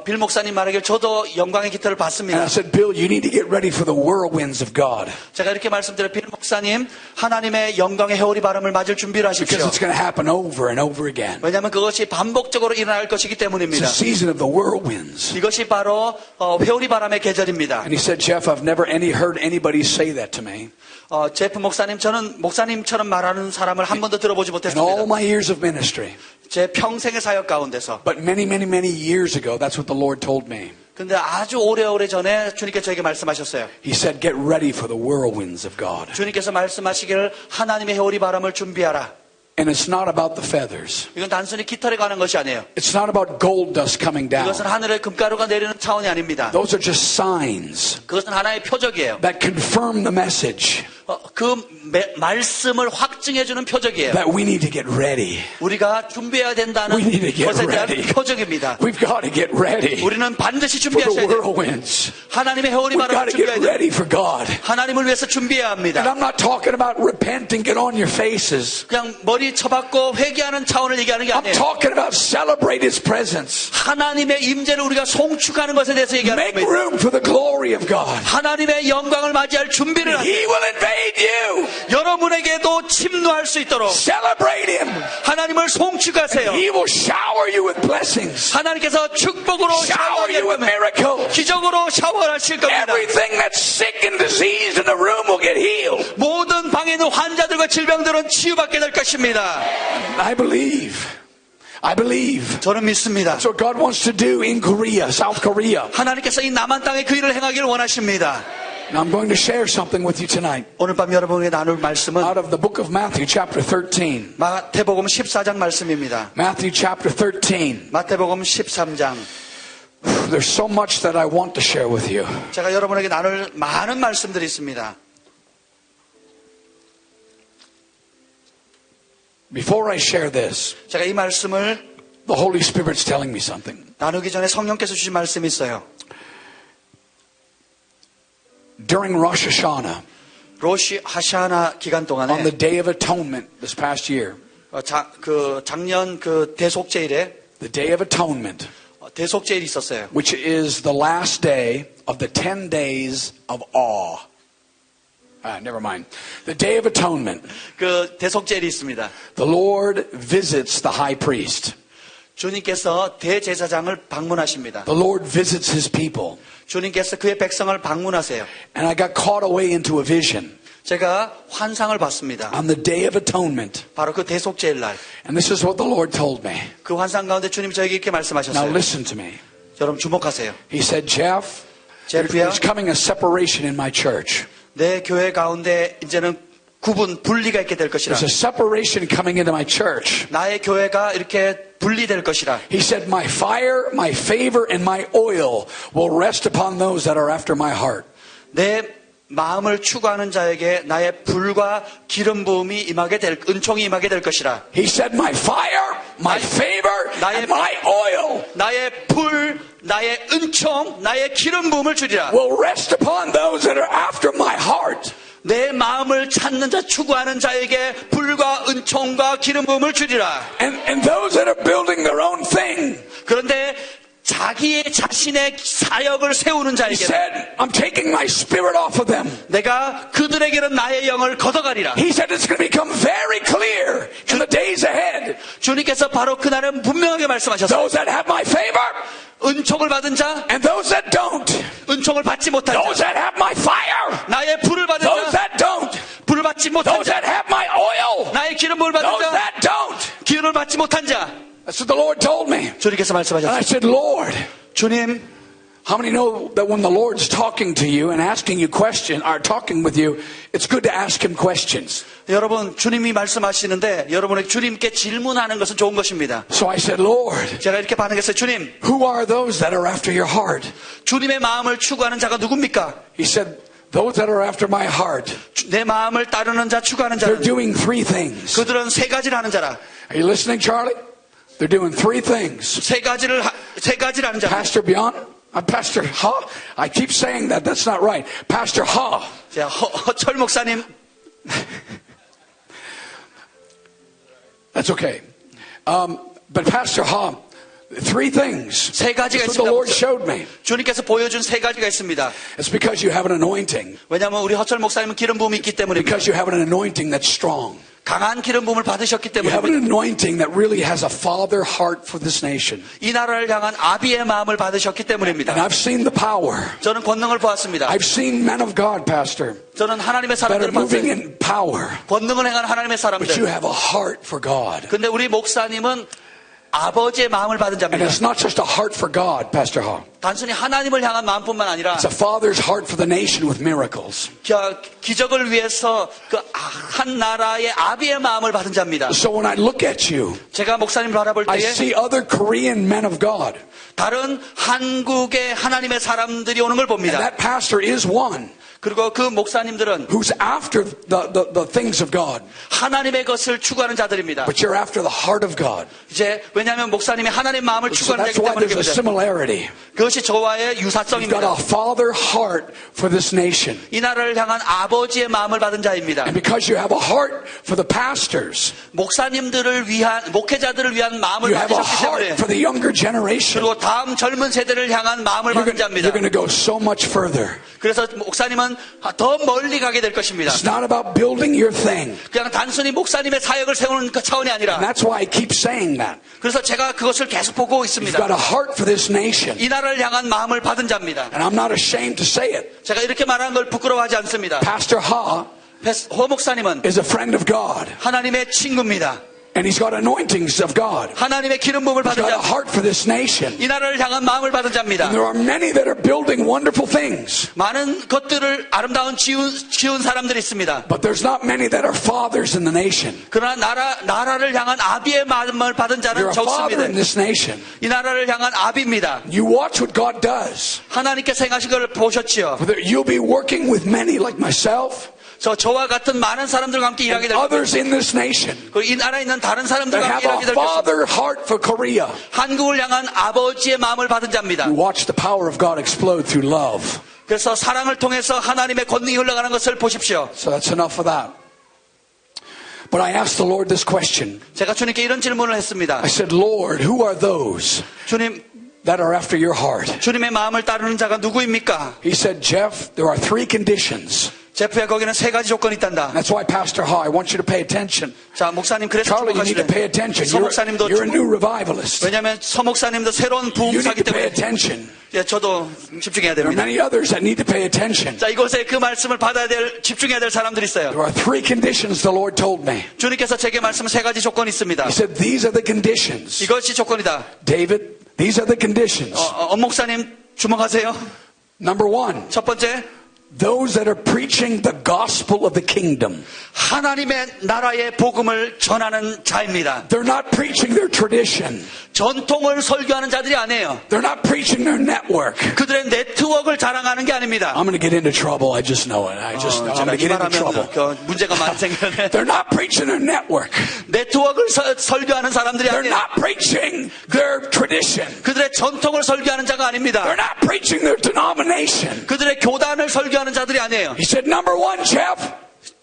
빌 목사님 말하길 저도 영광의 깃털을 And I 봤습니다. said, "Bill, you need to get ready for the whirlwinds of God 제가 이렇게 말씀드려 빌 목사님, 하나님의 영광의 해오리 바람을 맞을 준비를 because 하십시오. it's going to happen over and over again." 왜냐하면 그것이 반복적으로 일어날 것이기 It's 때문입니다. a season of the whirlwinds. 이것이 바로 회오리 바람의 계절입니다. And he said, "Jeff, I've never heard anybody say that to me. 제프 목사님, 저는 목사님처럼 말하는 사람을 한 번도 들어보지 In all 못했습니다. my years of ministry." 제 평생의 사역 가운데서. But many, many, many years ago, that's what the Lord told me. 근데 아주 오래오래 전에 주님께서 저에게 말씀하셨어요. He said, "Get ready for the whirlwinds of God." 주님께서 말씀하시기를 하나님의 회오리 바람을 준비하라. And it's not about the feathers. 이건 단순히 깃털에 관한 것이 아니에요. It's not about gold dust coming down. 이것은 하늘에 금가루가 내리는 차원이 아닙니다. Those are just signs 그것은 하나의 표적이에요. that confirm the message 말씀을 확증해주는 표적이에요. that we need to get ready. 우리가 준비해야 된다는 We need to get 것에 대한 ready. 표적입니다. We've got to get ready 우리는 반드시 for the 준비하셔야 돼요. whirlwinds. 하나님의 회오리 We've got 바람을 to get 준비해야 돼요. ready for God. 하나님을 위해서 준비해야 And 합니다. I'm not talking about repent and get on your faces. 그냥 머리 쳐박고 회개하는 차원을 얘기하는 게 I'm 아니에요. talking about celebrate His presence. 하나님의 임재를 우리가 송축하는 것에 대해서 얘기하는 Make 겁니다. room for the glory of God. 하나님의 영광을 맞이할 준비를 하세요. He will invade you. 여러분에게도 침노할 수 있도록 Celebrate Him. 하나님을 송축하세요. He will shower you with blessings. 하나님께서 축복으로 Shower you with 샤워하실 miracles. 기적으로 샤워하실 겁니다. Everything that's sick and diseased in the room will get healed. 모든 방에 있는 환자들과 질병들은 치유받게 될 것입니다. I believe. I believe. 저는 믿습니다. That's what God wants to do in Korea, South Korea. 하나님께서 이 남한 땅에 그 일을 행하기를 원하십니다. And I'm going to share something with you tonight 오늘 밤 여러분에게 나눌 말씀은 out of the book of Matthew, chapter 13. 마태복음 14장 말씀입니다. Matthew, chapter 13. 마태복음 13장. There's so much that I want to share with you. 제가 여러분에게 나눌 많은 말씀들이 있습니다. Before I share this, 제가 이 말씀을 the Holy Spirit's telling me something. 나누기 전에 성령께서 주신 말씀이 있어요. During Rosh Hashanah, 로시 하샤나 기간 on 동안에 the Day of Atonement this past year. 작년 그 대속제일에 The Day of Atonement, 대속제일이 있었어요. which is the last day of the 10 days of awe. Never mind. The Day of Atonement. 그 대속제일이 있습니다. The Lord visits the high priest. 주님께서 대제사장을 방문하십니다. The Lord visits his people. 주님께서 그의 백성을 방문하세요. And I got caught away into a vision 제가 환상을 봤습니다. on the Day of Atonement. 바로 그 대속제일 날. And this is what the Lord told me. 그 환상 가운데 주님이 저에게 이렇게 Now 말씀하셨어요. listen to me. 여러분 주목하세요. He said, Jeff, 제프야, there's coming a separation in my church. 내 교회 가운데 이제는 분리가 있게 될 것이라. There's a separation coming into my church. 나의 교회가 이렇게 분리될 것이라. He said, my fire, my favor, and my oil will rest upon those that are after my heart. 내 마음을 추구하는 자에게 나의 불과 기름 부음이 임하게 될, 은총이 임하게 될 것이라. He said, my fire, my favor, and my oil 나의 불, 나의 은총, 나의 기름 부음을 주리라. will rest upon those that are after my heart. 내 마음을 찾는 자, 추구하는 자에게 불과 은총과 기름 부음을 주리라. And those that are building their own thing. 그런데 자신의 사역을 세우는 He 자에게 said, I'm taking my spirit off of them. 내가 그들에게는 나의 영을 걷어가리라. He said it's going to become very clear in the days ahead. 주님께서 바로 그날은 분명하게 말씀하셨어요. Those that have my favor 은총을 받은 자, and those that don't. 은총을 받지 못한 Those 자, that have my fire, 나의 불을 받은 those 자, that don't. 불을 받지 못한 Those 자, that have my oil, 나의 기름을 받은 those 자, that don't. 기름을 받지 못한 자. That's what the Lord told me. 주님께서 And I 말씀하셨어요. said, Lord, 주님, how many know that when the Lord's talking to you and asking you questions, or talking with you, it's good to ask him questions. 여러분 주님이 말씀하시는데 여러분에게 주님께 질문하는 것은 좋은 것입니다. So I said, Lord, 제가 이렇게 반응했어요. 주님, who are those that are after your heart? 주님의 마음을 추구하는 자가 누굽니까? He said, those that are after my heart, 내 마음을 따르는 자, 추구하는 they're 자는 doing three things. 그들은 세 가지를 하는 자라. Are you listening, Charlie? They're doing three things. 세 가지를 하는 자. Pastor Beyond? Pastor Ha? I keep saying that. That's not right. Pastor Ha. 자, 허철 목사님. That's okay. But Pastor Ha, three things. 세 가지가 That's what the 있습니다. Lord showed me. 주님께서 보여준 세 가지가 있습니다. It's because you have an anointing. 왜냐하면 우리 허철 목사님은 기름 부음이 있기 때문입니다. Because you have an anointing that's strong. 강한 기름 부음을 받으셨기 You have 때문입니다. an anointing that really has a father heart for this nation. 이 나라를 향한 아비의 마음을 받으셨기 And 때문입니다. I've seen the power. 저는 권능을 보았습니다. I've seen men of God, Pastor, 저는 하나님의 that are 사람들을 moving 봤어요. in power. 권능을 행한 하나님의 But you 사람들. have a heart for God. 근데 우리 목사님은 아버지의 마음을 받은 And 자입니다. it's not just a heart for God, Pastor Ha. 단순히 하나님을 향한 마음뿐만 아니라 It's a father's heart for the nation with miracles. 기적을 위해서 그 한 나라의 아비의 마음을 받은 자입니다. So when I look at you, 제가 목사님을 바라볼 I 때에 see other Korean men of God. 다른 한국의 하나님의 사람들이 오는 걸 And 봅니다. that pastor is one 그리고 그 목사님들은 who's after the things of God. 하나님의 것을 추구하는 자들입니다. But you're after the heart of God. 이제 왜냐하면 목사님이 하나님의 마음을 So 추구하는 that's 자이기 why 때문에 there's a 그렇습니다. similarity. 그것이 저와의 You've got a 유사성입니다. father heart for this nation. 이 나라를 향한 아버지의 마음을 받은 자입니다. And because you have a heart for the pastors, 목사님들을 위한 목회자들을 위한 마음을 you have a 받으셨기 heart 때문에 for the younger generation. 그리고 다음 젊은 세대를 향한 마음을 받은 자입니다. You're going to go so much further. 그래서 목사님은 더 멀리 가게 될 것입니다. It's not about building your thing. 그냥 단순히 목사님의 사역을 세우는 그 차원이 And 아니라 that's why I keep saying that. 그래서 제가 그것을 계속 보고 You've 있습니다. got a heart for this nation. 이 나라를 향한 마음을 받은 자입니다. And I'm not ashamed to say it. 제가 이렇게 말하는 걸 부끄러워하지 않습니다. Pastor Ha 허 목사님은 is a friend of God. 하나님의 친구입니다. And he's got anointings of God. 하나님의 기름 부음을 He's 받은 got a 자, heart for this nation. 이 나라를 향한 마음을 받은 자입니다. And there are many that are building wonderful things. 많은 것들을 아름다운 지은 사람들이 있습니다. But there's not many that are fathers in the nation. 그러나 나라를 향한 아비의 마음을 받은 자는 You're a father 적습니다. in this nation. 이 나라를 향한 아비입니다. You watch what God does. 하나님께서 행하신 걸 보셨지요. You'll be working with many like myself 저와 같은 많은 사람들과 함께 일하게 될 and 것입니다. others in this nation 이 나라에 있는 다른 that 사람들과 함께 have 일하게 a 될 것입니다. father heart for Korea. 한국을 향한 아버지의 마음을 받은 자입니다. You watch the power of God explode through love. 그래서 사랑을 통해서 하나님의 권능이 흘러가는 것을 보십시오. So that's enough of that. But I asked the Lord this question. 제가 주님께 이런 질문을 했습니다. I said, Lord, who are those 주님, that are after your heart? 주님의 마음을 따르는 자가 누구입니까? He said, Jeff, there are 3 conditions. 제프야, 거기는 3가지 조건이 있단다. That's why, Pastor Ha, I want you to pay attention. 자, 목사님, 그래서 Charlie, you need to pay 주목하시래. attention. 서 목사님도 You're a new revivalist. 왜냐하면 서 목사님도 새로운 You need 부흥사기 to pay 때문에 attention. 예, 저도 집중해야 There are 됩니다. many others that need to pay attention. 자, 이곳에 그 말씀을 받아야 될, 집중해야 될 사람들이 있어요. There are 3 conditions the Lord told me. 주님께서 제게 말씀 3가지 조건이 있습니다. He said, these are the conditions. 이것이 조건이다. David, these are the conditions. 엄목사님 주목하세요. Number 1, 첫 번째, those that are preaching the gospel of the kingdom. 하나님의 나라의 복음을 전하는 자입니다. They're not preaching their tradition. 전통을 설교하는 자들이 아니에요. They're not preaching their network. 그들의 네트워크를 자랑하는 게 아닙니다. I'm going to get into trouble. I just know it. I just know. I'm 제가 going to 이 get into trouble. 말하면 문제가 많이 생기네. They're not preaching their network. 네트워크를 설교하는 사람들이 They're 아니에요. not preaching their tradition. 그들의 전통을 설교하는 자가 아닙니다. They're not preaching their denomination. 그들의 교단을 설교하는 자들이 아니에요. He said, number 1, Jeff,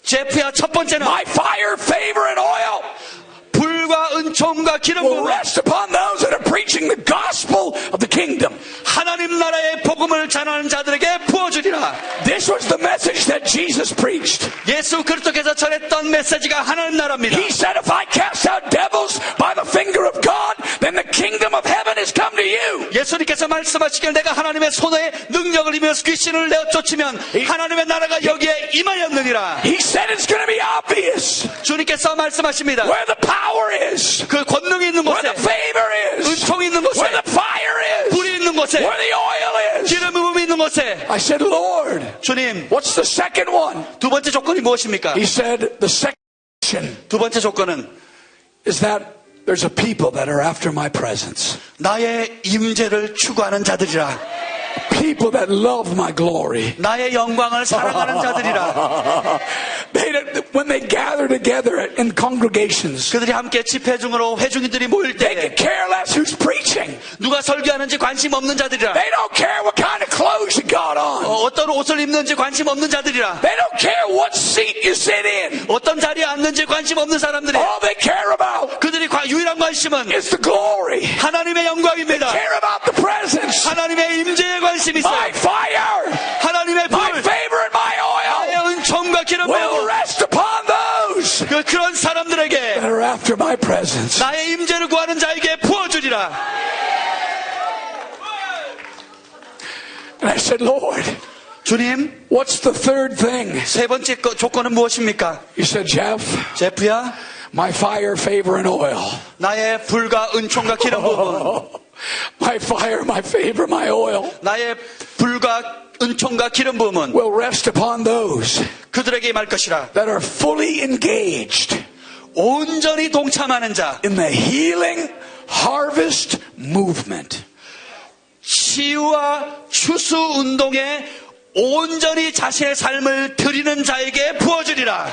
제프야, 첫 번째는 my fire, favor, and oil 불과 은총과 기름 will 부음, rest upon those that are preaching the gospel of the kingdom. 하나님 나라의 복음을 전하는 자들에게 부어주리라. This was the message that Jesus preached. 예수 그리스도께서 전했던 메시지가 하나님 나라입니다. He said, if I cast out devils by the finger of God, then the kingdom of heaven has come to you. 예수님께서 말씀하시길 내가 하나님의 손에 능력을 입으면서 귀신을 내어 쫓으면 하나님의 나라가 여기에 임하였느니라. He said it's going to be obvious 주님께서 말씀하십니다. where the power is, 그 권능이 있는 where 곳에, the favor is, 은총이 있는 곳에, where the fire is, 불이 있는 곳에, where the oil is. 기름 부음이 있는 곳에. I said, Lord, 주님, what's the second one? 두 번째 조건이 무엇입니까? He said, the second condition 두 번째 조건은 is that there's a people that are after my presence. 나의 임재를 추구하는 자들이라. People that love my glory. 나의 영광을 사랑하는 자들이라. When they gather together in congregations, 그들이 함께 집회 중으로 회중이들이 모일 they 때 could care less who's preaching. 누가 설교하는지 관심 없는 자들이라. They don't care what kind of clothes you got on. 어떤 옷을 입는지 관심 없는 자들이라. They don't care what seat you sit in. 어떤 자리에 앉는지 관심 없는 사람들이. All they care about 그들이 유일한 관심은 is the glory. 하나님의 영광입니다. Care about the presence. 하나님의 임재에 관심이 있어요. My fire, 하나님의 불, my favor, and my 나의 oil 은총과 기름 will 부음. rest upon those 그런 that 사람들에게 are after my presence. 나의 임재를 구하는 자에게 부어주리라. And I said, Lord, 주님, what's the third thing? 세 번째 조건은 무엇입니까? He said, Jeff, 제프야, my fire, favor, and oil. 나의 불과 은총과 기름 부음, My fire, my favor, my oil 나의 불과 은총과 기름 부음은 will rest upon those 그들에게 임할 것이라. that are fully engaged 온전히 동참하는 자, in the healing harvest movement. 치유와 추수 운동에 온전히 자신의 삶을 드리는 자에게 부어주리라.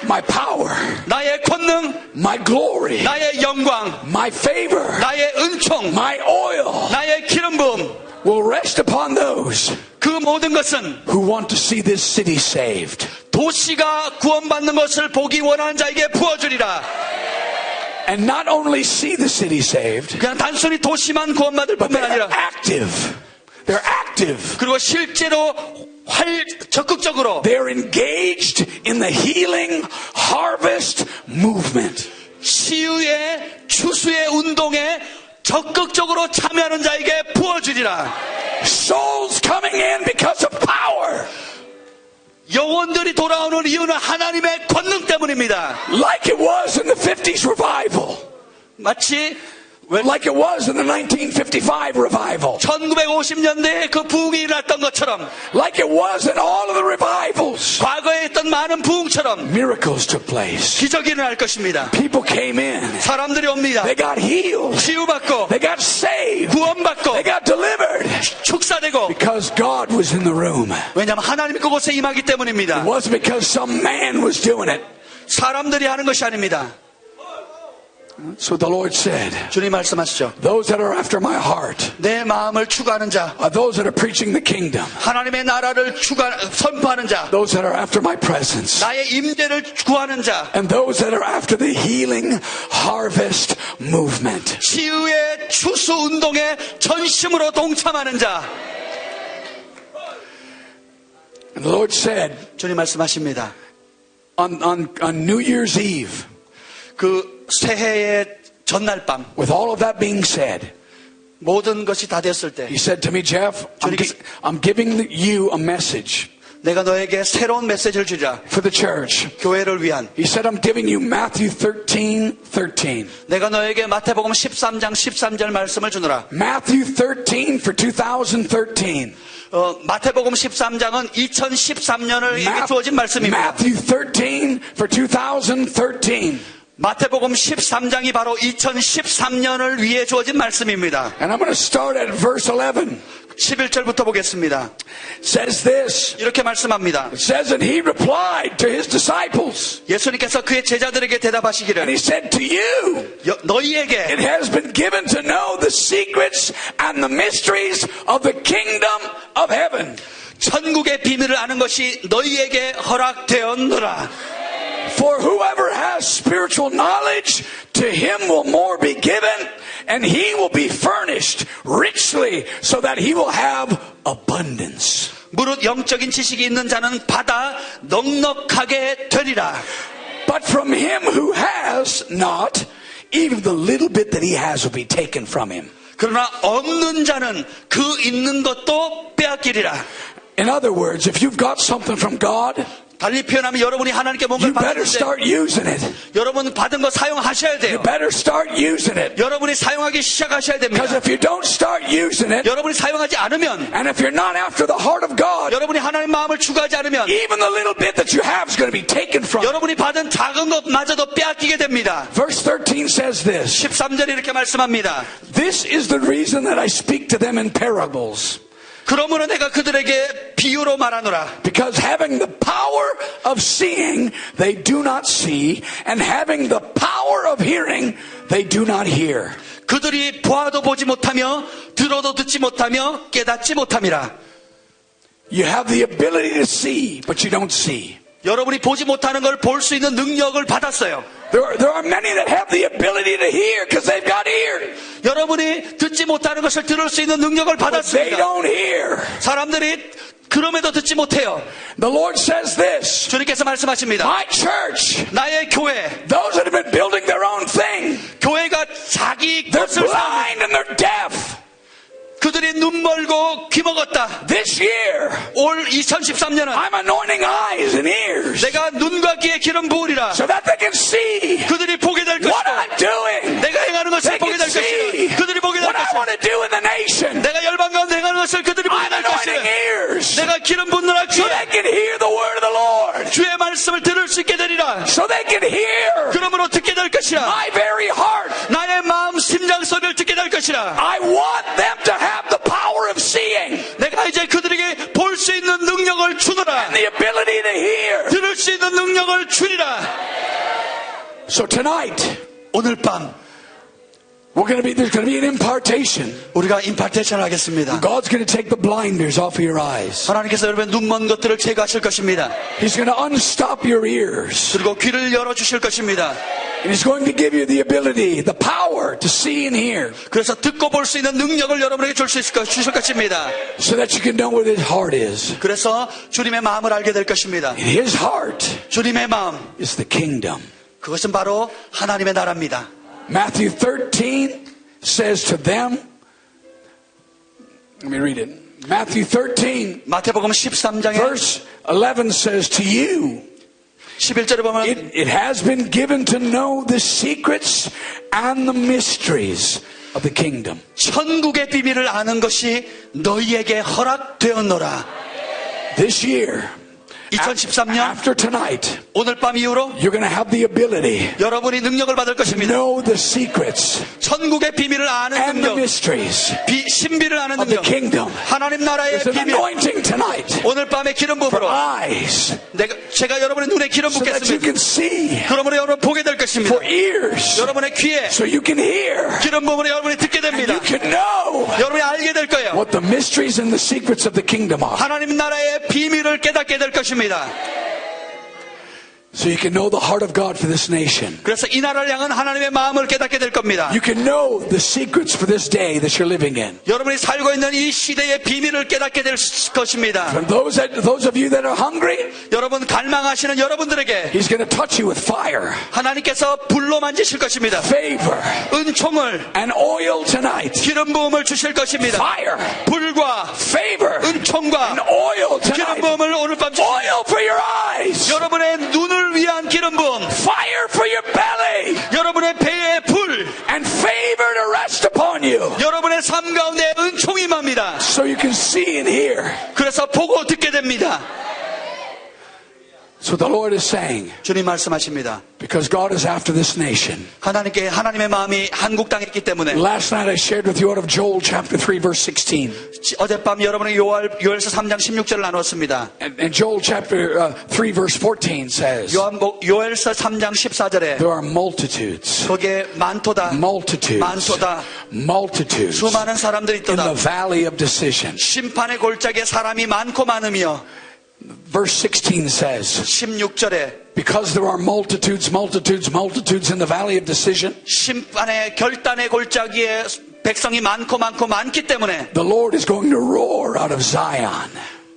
My power, 나의 권능, my glory, 나의 영광, my favor, 나의 은총, my oil 나의 기름 부음, will rest upon those 그 모든 것은 who want to see this city saved. 도시가 구원받는 것을 보기 원하는 자에게 부어주리라. And not only see the city saved, 그냥 단순히 도시만 구원받을 but 뿐만 they're 아니라 active. They're active. 그리고 실제로 적극적으로 They're engaged in the healing harvest movement. 치유의 추수의 운동에 적극적으로 참여하는 자에게 부어주리라. Souls coming in because of power. 영혼들이 돌아오는 이유는 하나님의 권능 때문입니다. Like it was in the 50s revival. 마치 Like it was in the 1955 revival. 1950년대에 그 부흥이 일어났던 것처럼, Like it was in all of the revivals. 과거에 있던 많은 부흥처럼 Miracles took place. 기적이 일어날 것입니다. People came in. 사람들이 옵니다. They got healed. 치유받고 They got saved. 구원받고 They got delivered. 축사되고, Because God was in the room. 왜냐하면 하나님이 그곳에 임하기 때문입니다. It wasn't because some man was doing it. 사람들이 하는 것이 아닙니다. So the Lord said, 주님 말씀하시죠. those that are after my heart 내 마음을 추구하는 자, are those that are preaching the kingdom, 하나님의 나라를 선포하는 자, those that are after my presence, 나의 임재를 구하는 자, and those that are after the healing harvest movement. 치유의 추수 운동에 전심으로 동참하는 자. And the Lord said, 주님 말씀하십니다. on New Year's Eve, 그 새해의 전날 밤 with all of that being said, 모든 것이 다 됐을 때 He said to me, Jeff, I'm giving you a message 내가 너에게 새로운 메시지를 주리라. for the church. 교회를 위한. He said, I'm giving you Matthew 13:13. 내가 너에게 마태복음 13장 13절 말씀을 주노라. Matthew 13 for 2013. 마태복음 13장은 2013년을 위해 주어진 말씀입니다. Matthew 13 for 2013. 마태복음 13장이 바로 2013년을 위해 주어진 말씀입니다. And I'm going to start at verse 11. 11절부터 보겠습니다. It says this. 이렇게 말씀합니다. It says, and he replied to his disciples. 예수님께서 그의 제자들에게 And 대답하시기를 he said to you, 너희에게 it has been given to know the secrets and the mysteries of the kingdom of heaven. 천국의 비밀을 아는 것이 너희에게 허락되었노라. For whoever has spiritual knowledge, to him will more be given, and he will be furnished richly, so that he will have abundance. 무릇 영적인 지식이 있는 자는 받아 넉넉하게 되리라. But from him who has not, even the little bit that he has will be taken from him. 그러나 없는 자는 그 있는 것도 빼앗기리라. In other words, if you've got something from God, 달리 표현하면 여러분이 하나님께 you 뭔가를 better 받았는데 start using it. 여러분 받은 거 사용하셔야 돼요. You better start using it. 여러분이 사용하기 시작하셔야 됩니다. Because if you don't start using it, 여러분이 사용하지 않으면 and if you're not after the heart of God, 여러분이 하나님 마음을 추구하지 않으면 even the little bit that you have is going to be taken from you. 여러분이 받은 작은 것마저도 빼앗기게 됩니다. Verse 13 says this. 13절에 이렇게 말씀합니다. This is the reason that I speak to them in parables. 그러므로 내가 그들에게 비유로 말하노라. Because having the power of seeing, they do not see, and having the power of hearing, they do not hear. 그들이 보아도 보지 못하며 들어도 듣지 못하며 깨닫지 못함이라. You have the ability to see, but you don't see. 여러분이 보지 못하는 걸 볼 수 있는 능력을 받았어요. There are many that have the ability to hear because they've got ears. 여러분이 듣지 못하는 것을 들을 수 있는 능력을 But they 받았습니다. don't hear. 사람들이 그럼에도 듣지 못해요. The Lord says this. 주님께서 말씀하십니다. My church, 나의 교회, those that have been building their own thing, 교회가 자기 they're 것을 쌓는 blind and they're deaf. 그들이 눈 멀고 귀 먹었다. This year, 올 2013년은 I'm anointing eyes and ears 내가 눈과 귀에 기름 부으리라. so that they can see 그들이 보게 될 what 것이다. I'm doing. 내가 행하는 것을 They 보게 can 될 see 것이다. 그들이 보게 될 what I 것이다. want to do in the nation. 내가 열방 가운데 행하는 것을 그들이 보게 I'm 될 anointing 것이다. ears 내가 기름 붓느라 so 귀에 they can hear the word of the Lord. 주의 말씀을 들을 수 있게 되리라. So they can hear 그러므로 듣게 될 것이라. my very heart. 나의 마음 심장 소리를 듣게 될 것이라. I want them to have the power of seeing 내가 이제 그들에게 볼 수 있는 능력을 주노라. and the ability to hear. 들을 수 있는 능력을 주리라. So tonight, 오늘 밤 there's going to be an impartation. 우리가 임파테이션을 하겠습니다. God's going to take the blinders off of your eyes. 하나님께서 여러분의 눈먼 것들을 제거하실 것입니다. He's going to unstop your ears. 그리고 귀를 열어주실 것입니다. And He's going to give you the ability, the power to see and hear 그래서 듣고 볼 수 있는 능력을 여러분에게 주실 것입니다. so that you can know where His heart is. 그래서 주님의 마음을 알게 될 것입니다. And His heart 주님의 마음, is the kingdom. 그것은 바로 하나님의 나라입니다. Matthew 13 says to them, let me read it. Matthew 13 마태복음 13장에 verse 11 says to you, 11절에 보면 it has been given to know the secrets and the mysteries of the kingdom. 천국의 비밀을 아는 것이 너희에게 허락되었노라. This year, 2013년 after tonight, 오늘 밤 이후로 you're going to have the ability 여러분이 능력을 받을 to 것입니다. know the secrets 천국의 비밀을 아는 and the 능력, mysteries 신비를 아는 of the 능력, kingdom. 하나님 나라의 There's an 비밀. anointing tonight 오늘 밤에 기름 for 부음으로 eyes 제가 여러분의 눈에 기름 so that you 붓겠습니다. can see, 그러므로 여러분 보게 될 것입니다. for ears 여러분의 귀에 so you can hear, 기름 부음으로 여러분이 듣게 됩니다. you can know 여러분이 알게 될 거예요. what the mysteries and the secrets of the kingdom are. 하나님 나라의 비밀을 깨닫게 될 것입니다. So you can know the heart of God for this nation. 그래서 이 나라를 향한 하나님의 마음을 깨닫게 될 겁니다. You can know the secrets for this day that you're living in. 여러분이 살고 있는 이 시대의 비밀을 깨닫게 될 것입니다. And those of you that are hungry, 여러분 갈망하시는 여러분들에게 He's going to touch you with fire, 하나님께서 불로 만지실 것입니다. favor, 은총을, and oil tonight. 기름 부음을 주실 것입니다. Fire, 불과 favor, 은총과 and oil 기름 tonight. 부음을 오늘 밤 주십니다. Oil for your eyes, 여러분의 눈을 위한 기름 부음, fire for your belly, 여러분의 배에 불, and favor to rest upon you. 여러분의 삶 가운데 은총이 임합니다. So you can see and hear. 그래서 보고 듣게 됩니다. So the Lord is saying, 주님 말씀하십니다. because God is after this nation. 하나님의 마음이 한국 땅에 있기 때문에 Last night I shared with you out of Joel chapter 3 verse 16. 어젯밤 여러분의 요엘서 3장 16절을 나눴습니다. And Joel chapter 3 verse 14 says, 요엘서 3장 14절에 there are multitudes, 거기에 많도다, 많도다, multitudes 수많은 사람들이 in the 있도다. valley of decision. 심판의 골짜기에 사람이 많고 많으며 Verse 16 says, 16절에 because there are multitudes in the valley of decision, 심판의 결단의 골짜기에 백성이 많기 때문에 the Lord is going to roar out of Zion.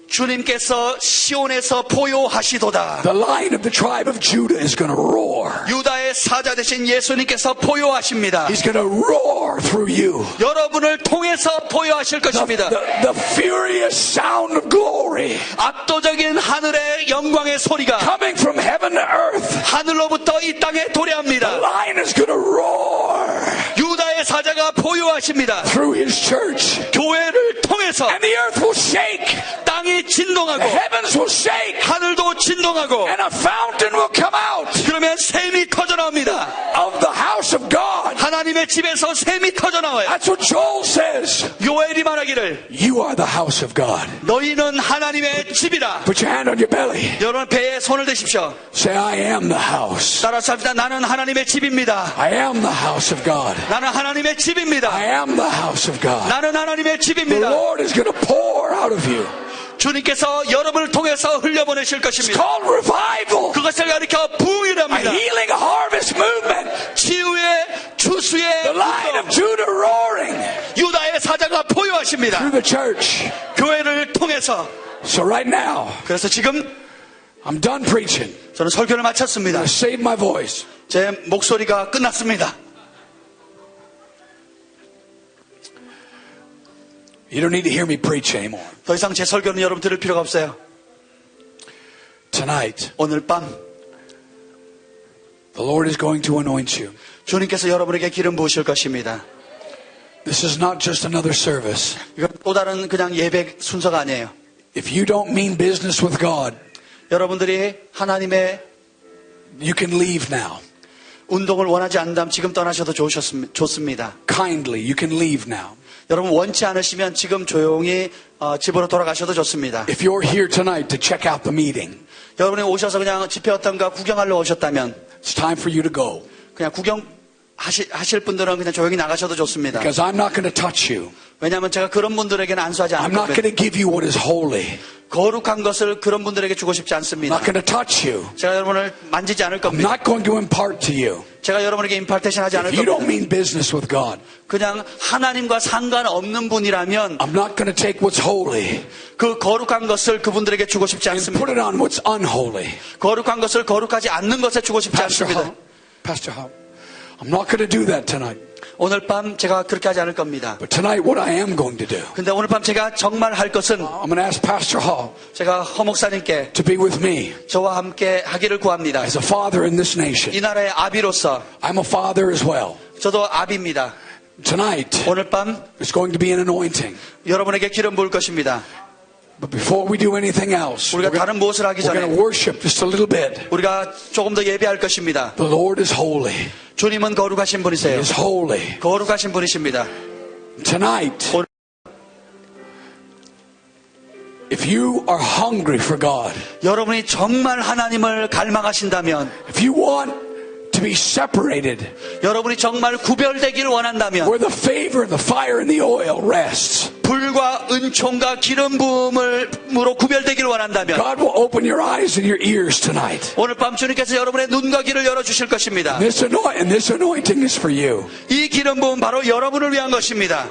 주님께서 시온에서 포효하시도다. The Lion of the tribe of Judah is going to roar. 유다의 사자 되신 예수님께서 포효하십니다. He's going to roar through you. 여러분을 통해서 포효하실 것입니다. The furious sound of glory 압도적인 하늘의 영광의 소리가 coming from heaven to earth. 하늘로부터 이 땅에 The 도래합니다. Lion is going to roar 유다의 사자가 포효하십니다. through his church. 교회를 통해서 And the earth will shake. 땅이 진동하고 The heavens will shake. 하늘도 진동하고 And a fountain will come out 그러면 샘이 터져나옵니다. of the house of God. 하나님의 집에서 샘이 터져나와요. That's what Joel says. 요엘이 말하기를 You are the house of God. 너희는 하나님의 집이라. Put your hand on your belly. 여러분 배에 손을 대십시오. Say, I am the house. 따라서 합시다. 나는 하나님의 집입니다. I am the house of God. 나는 하나님의 집입니다. I am the house of God. 나는 하나님의 The 집입니다. Lord is going to pour out of you. 주님께서 여러분을 통해서 흘려보내실 It's 것입니다. called revival. 그것을 가리켜 A 부흥이랍니다. healing harvest movement. 치유의 주수의 The Lion of 운동. Judah roaring 유다의 사자가 포효하십니다. through the church. 교회를 통해서. So right now, 그래서 지금 I'm done preaching. 저는 설교를 I'm 마쳤습니다. going to save my voice. 제 목소리가 끝났습니다. You don't need to hear me preach anymore. 더 이상 제 설교는 여러분 들을 필요가 없어요. Tonight, 오늘 밤 the Lord is going to anoint you. 주님께서 여러분에게 기름 부으실 것입니다. This is not just another service. 이건 또 다른 그냥 예배 순서가 아니에요. If you don't mean business with God, 여러분들이 하나님의 you can leave now. 운동을 원하지 않는다면 지금 떠나셔도 좋습니다. Kindly, you can leave now. 여러분 원치 않으시면 지금 조용히 집으로 돌아가셔도 좋습니다. If you're here tonight to check out the meeting, 여러분이 오셔서 그냥 집회 어떤가 구경하러 오셨다면 it's time for you to go. 그냥 구경하실 분들은 그냥 조용히 나가셔도 좋습니다. Because I'm not going to touch you. 왜냐하면 제가 그런 분들에게는 안수하지 I'm 않을 not 겁니다. going to give you what is holy. 거룩한 것을 그런 분들에게 주고 싶지 I'm 않습니다. not going to touch you. 제가 여러분을 만지지 않을 I'm 겁니다. not going to impart to you. 제가 여러분에게 임파테이션 하지 않을 If you don't 겁니다. mean business with God, 그냥 하나님과 상관없는 분이라면 I'm not going to take what's holy 그 거룩한 것을 그분들에게 주고 싶지 and put 않습니다. it on what's unholy. 거룩한 것을 거룩하지 않는 것에 주고 싶지 않습니다. Pastor Hall, I'm not going to do that tonight. 오늘 밤 제가 그렇게 하지 않을 겁니다. But tonight, what I am going to do, 근데 오늘 밤 제가 정말 할 것은 I'm going to ask Pastor Hall 제가 허 목사님께 to be with me 저와 함께 하기를 구합니다. as a father in this 이 nation. 나라의 아비로서 I'm a father as well. 저도 아비입니다. Tonight, 오늘 밤 there's going to be an anointing. 여러분에게 기름 부을 것입니다. But before we do anything else, 우리가 다른 무엇을 하기 we're going to 전에 worship just a little bit. 우리가 조금 더 예배할 것입니다. The Lord is holy. 주님은 거룩하신 He 분이세요. is holy. 거룩하신 분이십니다. Tonight, if you are hungry for God, 여러분이 정말 하나님을 갈망하신다면, if you want to be separated, 여러분이 정말 구별되기를 원한다면, where the favor, the fire, and the oil rests, 불과 은총과 기름 부음으로 구별되기를 원한다면, God will open your eyes and your ears tonight. 오늘 밤 주님께서 여러분의 눈과 귀를 열어주실 것입니다. This anointing is for you. 이 기름 부음 바로 여러분을 위한 것입니다.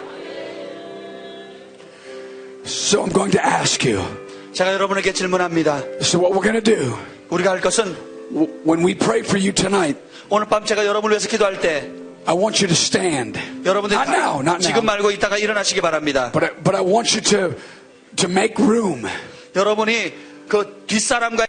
So I'm going to ask you, 제가 여러분에게 질문합니다. this is what we're going to do. 우리가 할 것은 When we pray for you tonight, 오늘 밤 제가 여러분을 위해서 기도할 때 I want you to stand. 여러분들이 Not now, not 지금 now. 말고 이따가 일어나시기 바랍니다. But I want you to make room. 여러분이 그 뒷사람과